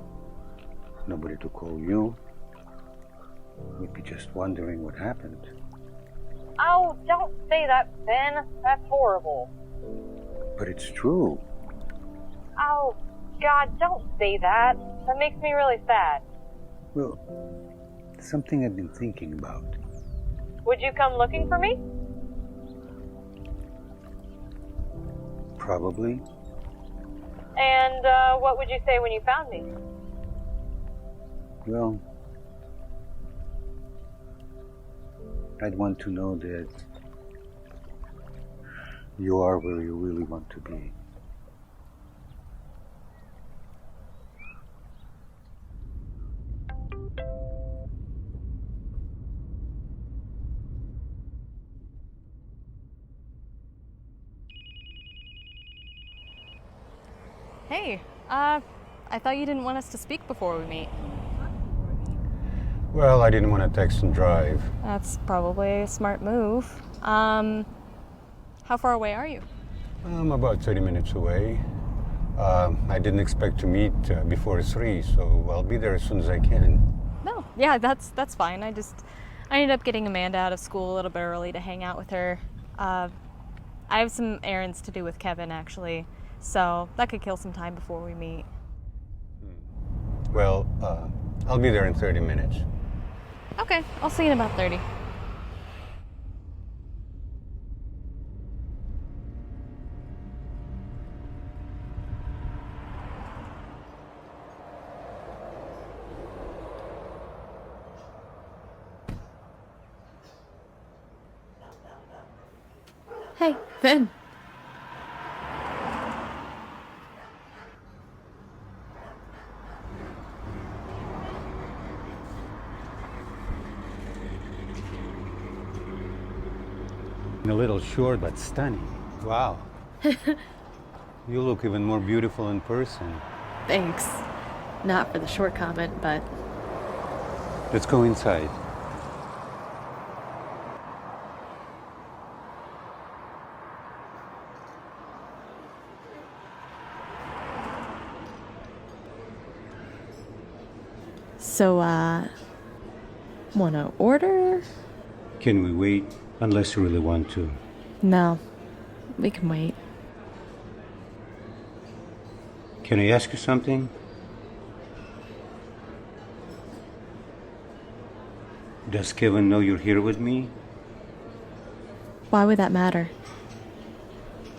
nobody to call you. We'd be just wondering what happened. Oh, don't say that, Ben. That's horrible. But it's true. Oh, God, don't say that. That makes me really sad. Well, something I've been thinking about. Would you come looking for me? Probably. And what would you say when you found me? Well, I'd want to know that you are where you really want to be. Hey, I thought you didn't want us to speak before we meet. Well, I didn't want to text and drive. That's probably a smart move. How far away are you? I'm about 30 minutes away. I didn't expect to meet before 3, so I'll be there as soon as I can. No, yeah, that's fine. I ended up getting Amanda out of school a little bit early to hang out with her. I have some errands to do with Kevin, actually, so that could kill some time before we meet. Well, I'll be there in 30 minutes. Okay, I'll see you in about 30. Hey, Finn. A little short, but stunning. Wow. You look even more beautiful in person. Thanks. Not for the short comment, but... Let's go inside. So, wanna order? Can we wait? Unless you really want to. No, we can wait. Can I ask you something? Does Kevin know you're here with me? Why would that matter?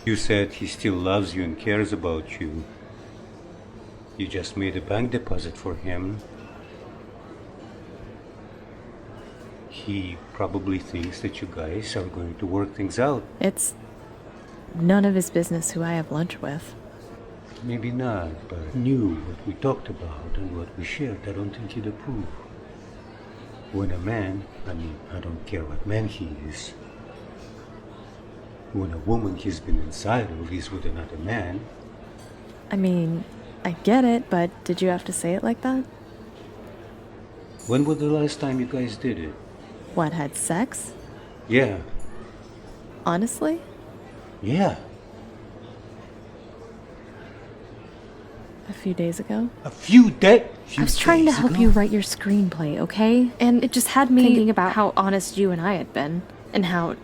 You said he still loves you and cares about you. You just made a bank deposit for him. He probably thinks that you guys are going to work things out. It's none of his business who I have lunch with. Maybe not, but knew what we talked about and what we shared. I don't think he'd approve. When a man, I don't care what man he is. When a woman he's been inside of is with another man. I get it, but did you have to say it like that? When was the last time you guys did it? What, had sex? Yeah. Honestly? Yeah. A few days ago. A few days? I was trying to help you write your screenplay, okay? And it just had me thinking about how honest you and I had been, and how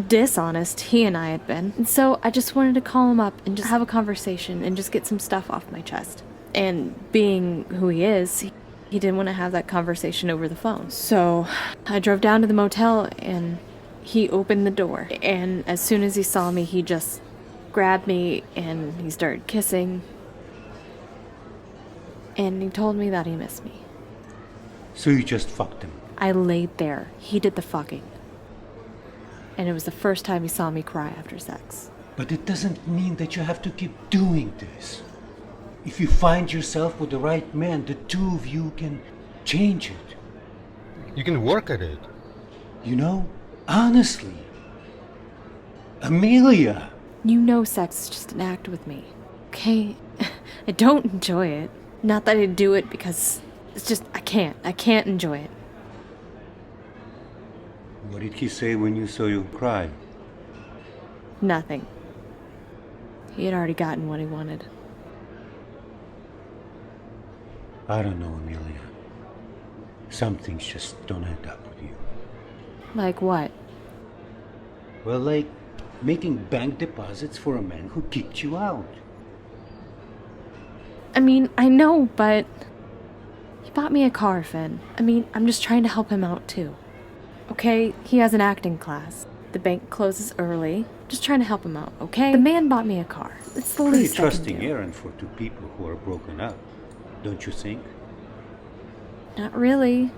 dishonest he and I had been. And so I just wanted to call him up and just have a conversation and just get some stuff off my chest. And being who he is, he didn't want to have that conversation over the phone. So I drove down to the motel and he opened the door. And as soon as he saw me, he just grabbed me and he started kissing. And he told me that he missed me. So you just fucked him? I laid there. He did the fucking. And it was the first time he saw me cry after sex. But it doesn't mean that you have to keep doing this. If you find yourself with the right man, the two of you can change it. You can work at it. You know, honestly. Amelia! You know sex is just an act with me, okay? I don't enjoy it. Not that I do it because it's just, I can't enjoy it. What did he say when you saw you cry? Nothing. He had already gotten what he wanted. I don't know, Amelia. Some things just don't add up with you. Like what? Well, like making bank deposits for a man who kicked you out. I know, but he bought me a car, Finn. I'm just trying to help him out too. Okay, he has an acting class. The bank closes early. Just trying to help him out, okay? The man bought me a car. It's the Pretty least I can trusting do. errand for two people who are broken up, don't you think? Not really.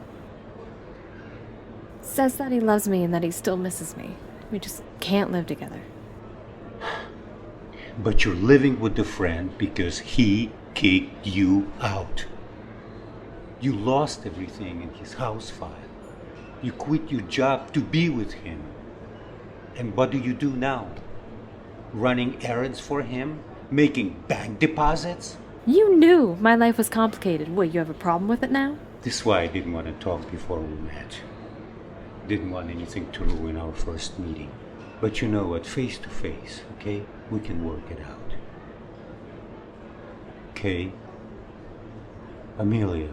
Says that he loves me and that he still misses me. We just can't live together. But you're living with the friend because he kicked you out. You lost everything in his house file. You quit your job to be with him. And what do you do now? Running errands for him Making bank deposits? You knew my life was complicated. What, you have a problem with it now? This is why I didn't want to talk before we met. Didn't want anything to ruin our first meeting. But you know what, face to face, okay? We can work it out. Okay? Amelia,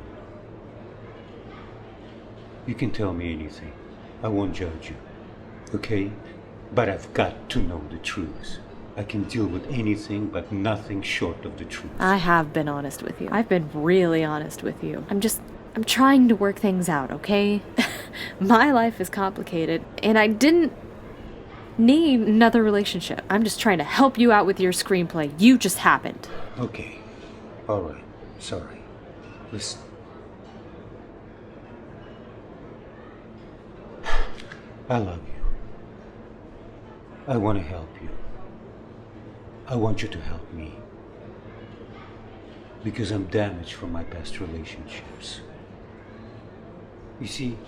you can tell me anything. I won't judge you, okay? But I've got to know the truth. I can deal with anything but nothing short of the truth. I have been honest with you. I've been really honest with you. I'm trying to work things out, okay? My life is complicated, and I didn't need another relationship. I'm just trying to help you out with your screenplay. You just happened. Okay. All right. Sorry. Listen. I love you. I want to help you. I want you to help me. Because I'm damaged from my past relationships. You see,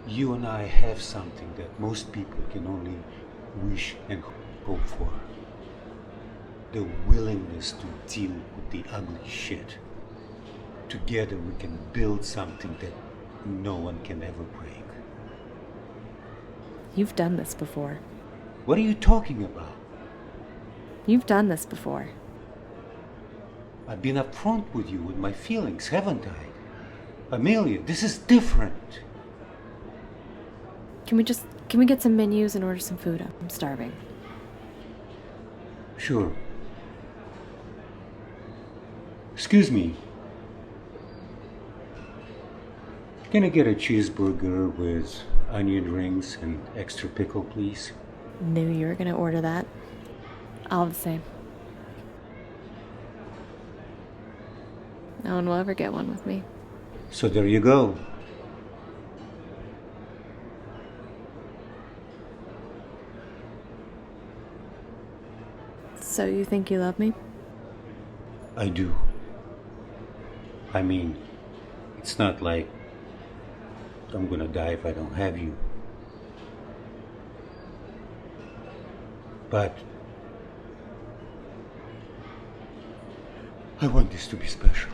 you and I have something that most people can only wish and hope for. The willingness to deal with the ugly shit. Together we can build something that no one can ever break. You've done this before. What are you talking about? You've done this before. I've been upfront with you with my feelings, haven't I? Amelia, this is different. Can we get some menus and order some food? I'm starving. Sure. Excuse me. Can I get a cheeseburger with onion rings and extra pickle, please? Knew you were gonna order that. All the same. No one will ever get one with me. So there you go. So you think you love me? I do. I mean, it's not like I'm gonna die if I don't have you. But I want this to be special.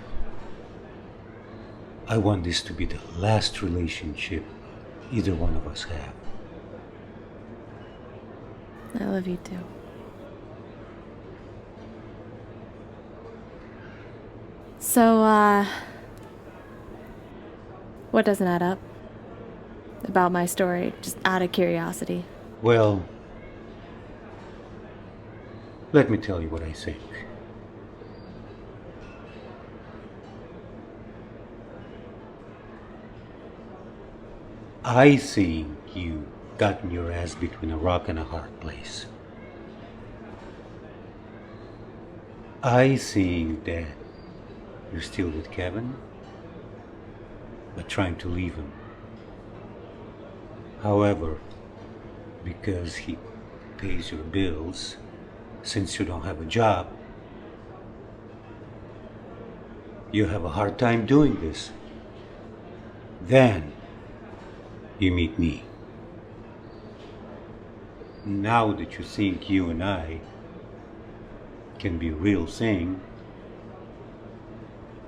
I want this to be the last relationship either one of us have. I love you too. So, what doesn't add up about my story, just out of curiosity? Well, let me tell you what I think. I think you gotten your ass between a rock and a hard place. I think that you're still with Kevin, but trying to leave him. However, because he pays your bills, since you don't have a job, you have a hard time doing this. Then you meet me. Now that you think you and I can be a real thing,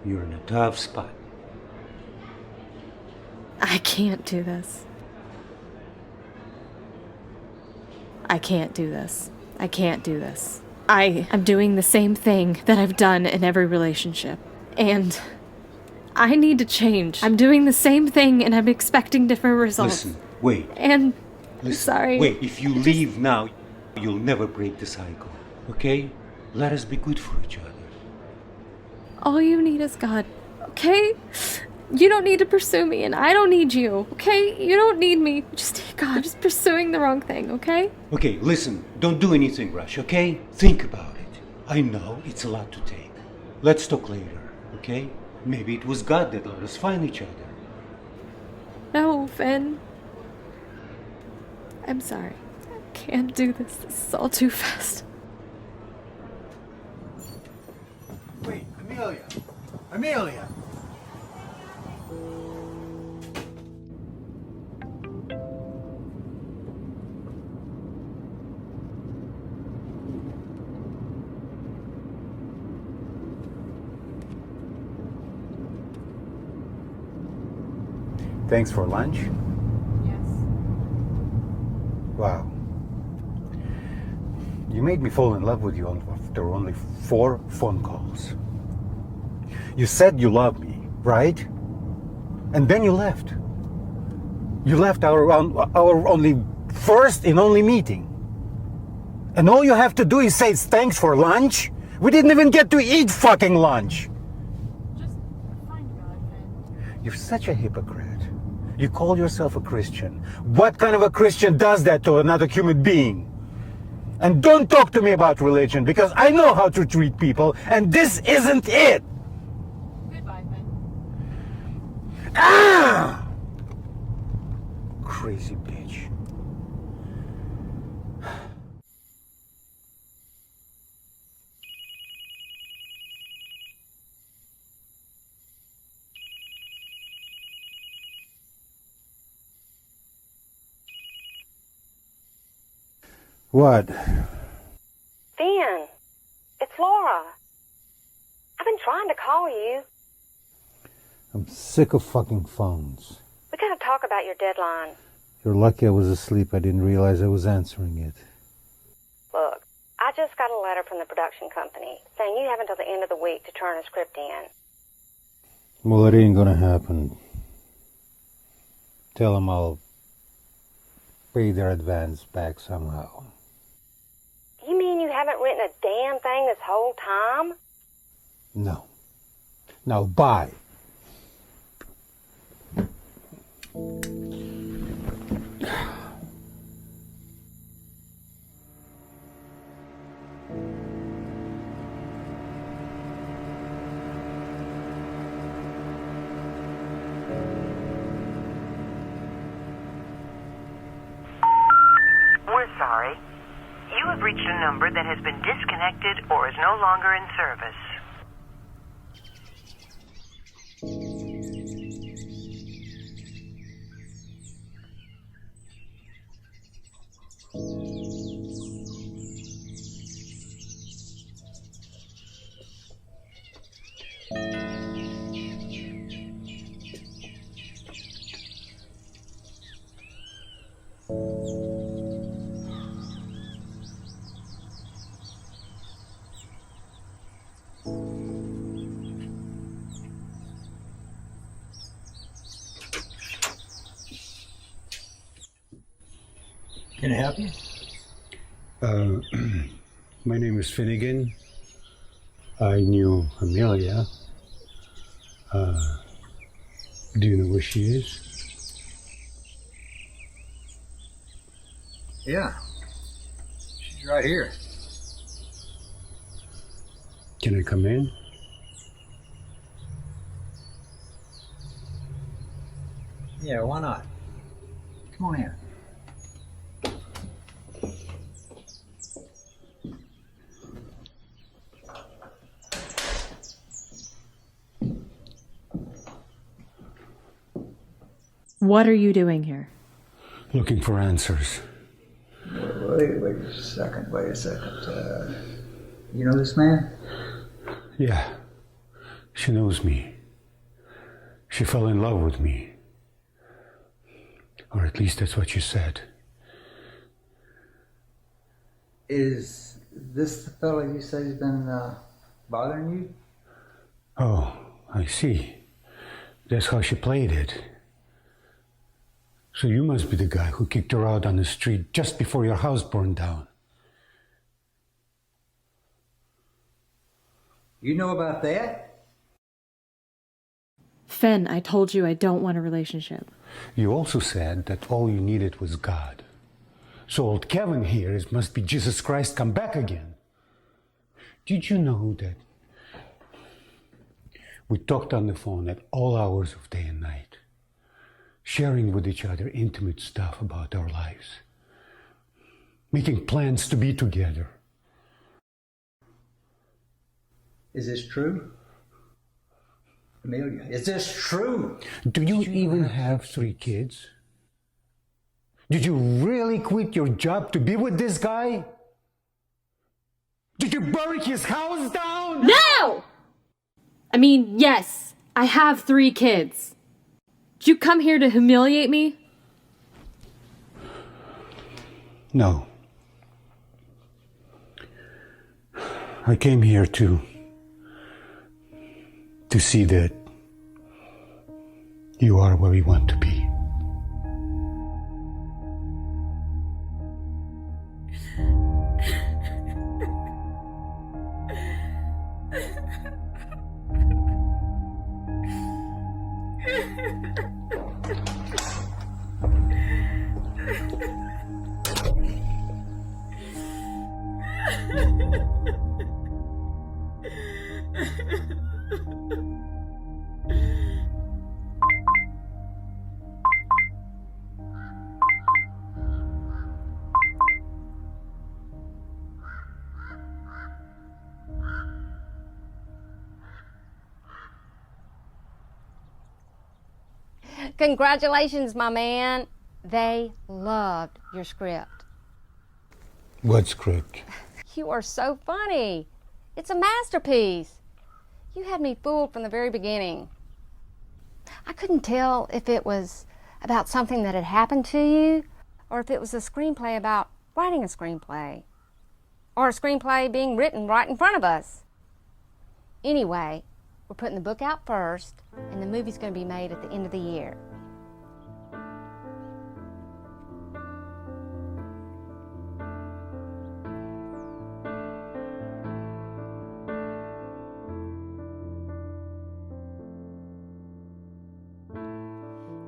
you're in a tough spot. I can't do this. I can't do this. I can't do this. I'm doing the same thing that I've done in every relationship. And I need to change. I'm doing the same thing and I'm expecting different results. Listen, wait. And Listen, sorry. Wait, if you leave now, you'll never break the cycle. Okay? Let us be good for each other. All you need is God, okay? You don't need to pursue me, and I don't need you, okay? You don't need me. Just need God. You're just pursuing the wrong thing, okay? Okay, listen, don't do anything rash, okay? Think about it. I know it's a lot to take. Let's talk later, okay? Maybe it was God that let us find each other. No, Finn. I'm sorry. I can't do this. This is all too fast. Wait, Amelia! Amelia! Thanks for lunch? Yes. Wow. You made me fall in love with you after only 4 phone calls. You said you loved me, right? And then you left. You left our only first and only meeting. And all you have to do is say thanks for lunch? We didn't even get to eat fucking lunch. Just find God, man. You're such a hypocrite. You call yourself a Christian. What kind of a Christian does that to another human being? And don't talk to me about religion, because I know how to treat people, and this isn't it. Goodbye, Ben. Ah! Crazy bitch. What? Ben, it's Laura. I've been trying to call you. I'm sick of fucking phones. We gotta talk about your deadline. You're lucky I was asleep. I didn't realize I was answering it. Look, I just got a letter from the production company saying you have until the end of the week to turn a script in. Well, it ain't gonna happen. Tell them I'll pay their advance back somehow. You mean you haven't written a damn thing this whole time? No. Now, bye. We're sorry. You have reached a number that has been disconnected or is no longer in service. Can I help you? My name is Finnegan. I knew Amelia. Do you know where she is? Yeah. She's right here. Can I come in? Yeah, why not? Come on in. What are you doing here? Looking for answers. Wait a second. You know this man? Yeah. She knows me. She fell in love with me. Or at least that's what she said. Is this the fellow you said has been bothering you? Oh, I see. That's how she played it. So you must be the guy who kicked her out on the street just before your house burned down. You know about that? Fen, I told you I don't want a relationship. You also said that all you needed was God. So old Kevin here must be Jesus Christ come back again. Did you know that we talked on the phone at all hours of day and night, sharing with each other intimate stuff about our lives, making plans to be together? Is this true? Amelia, is this true? Do you even have 3 kids? Did you really quit your job to be with this guy? Did you burn his house down? No! I mean, yes, I have 3 kids. Did you come here to humiliate me? No. I came here to see that you are where we want to be. Congratulations, my man. They loved your script. What script? You are so funny. It's a masterpiece. You had me fooled from the very beginning. I couldn't tell if it was about something that had happened to you, or if it was a screenplay about writing a screenplay, or a screenplay being written right in front of us. Anyway, we're putting the book out first, and the movie's going to be made at the end of the year.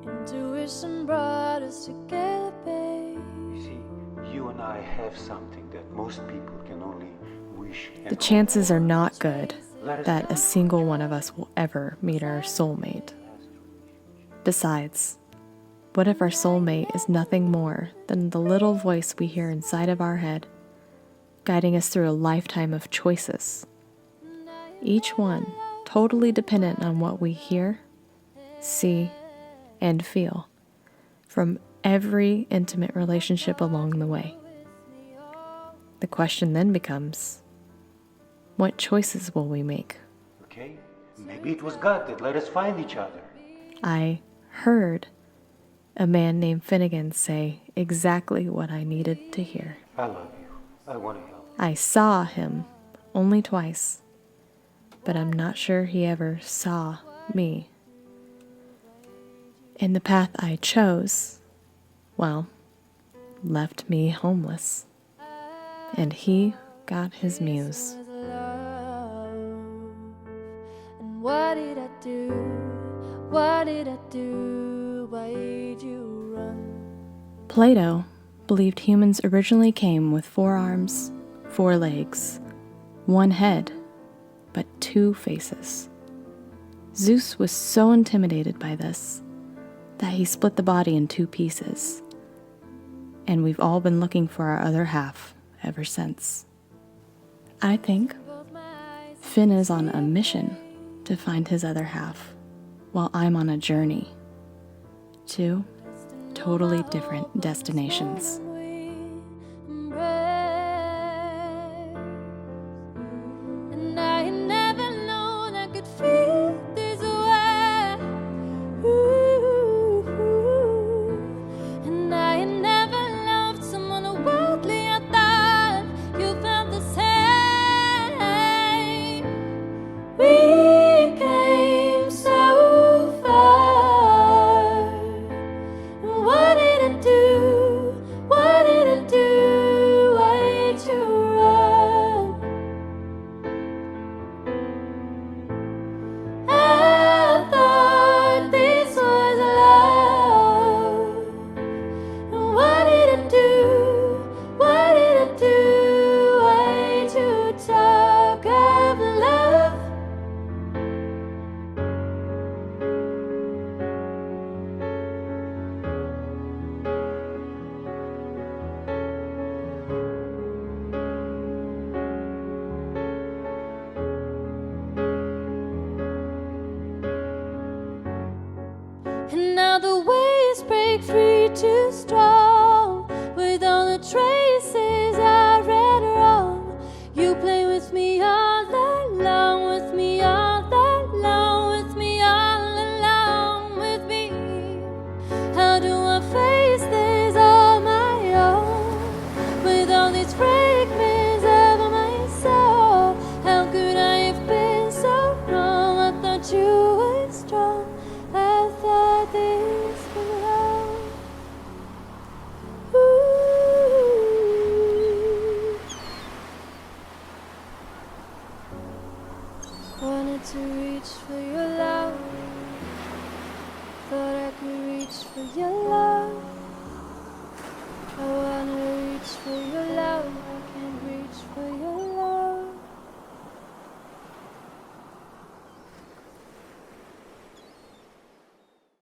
Intuition brought us together, babe. You see, you and I have something that most people can only wish. The chances are not good that a single one of us will ever meet our soulmate. Besides, what if our soulmate is nothing more than the little voice we hear inside of our head, guiding us through a lifetime of choices, each one totally dependent on what we hear, see, and feel from every intimate relationship along the way. The question then becomes, what choices will we make? Okay, maybe it was God that let us find each other. I heard a man named Finnegan say exactly what I needed to hear. I love you. I want to help. I saw him only twice, but I'm not sure he ever saw me. And the path I chose, well, left me homeless. And he got his muse. And what did I do? What did I do? Why did you run? Plato believed humans originally came with 4 arms, 4 legs, 1 head, but 2 faces. Zeus was so intimidated by this that he split the body in 2 pieces, and we've all been looking for our other half ever since. I think Finn is on a mission to find his other half, while I'm on a journey. 2 totally different destinations. And I had never known I could feel this way. Ooh. And I had never loved someone who wildly I thought you felt the same. We came so far. What did I do? What did I do? Why did you run? I thought this was love. What did I do? What did I do? Why did you talk of love? And now the waves break free too strong. With all the traces I read wrong. You play with me all along, with me all along, with me all along, with me. me reach for your love. I wanna reach for your love.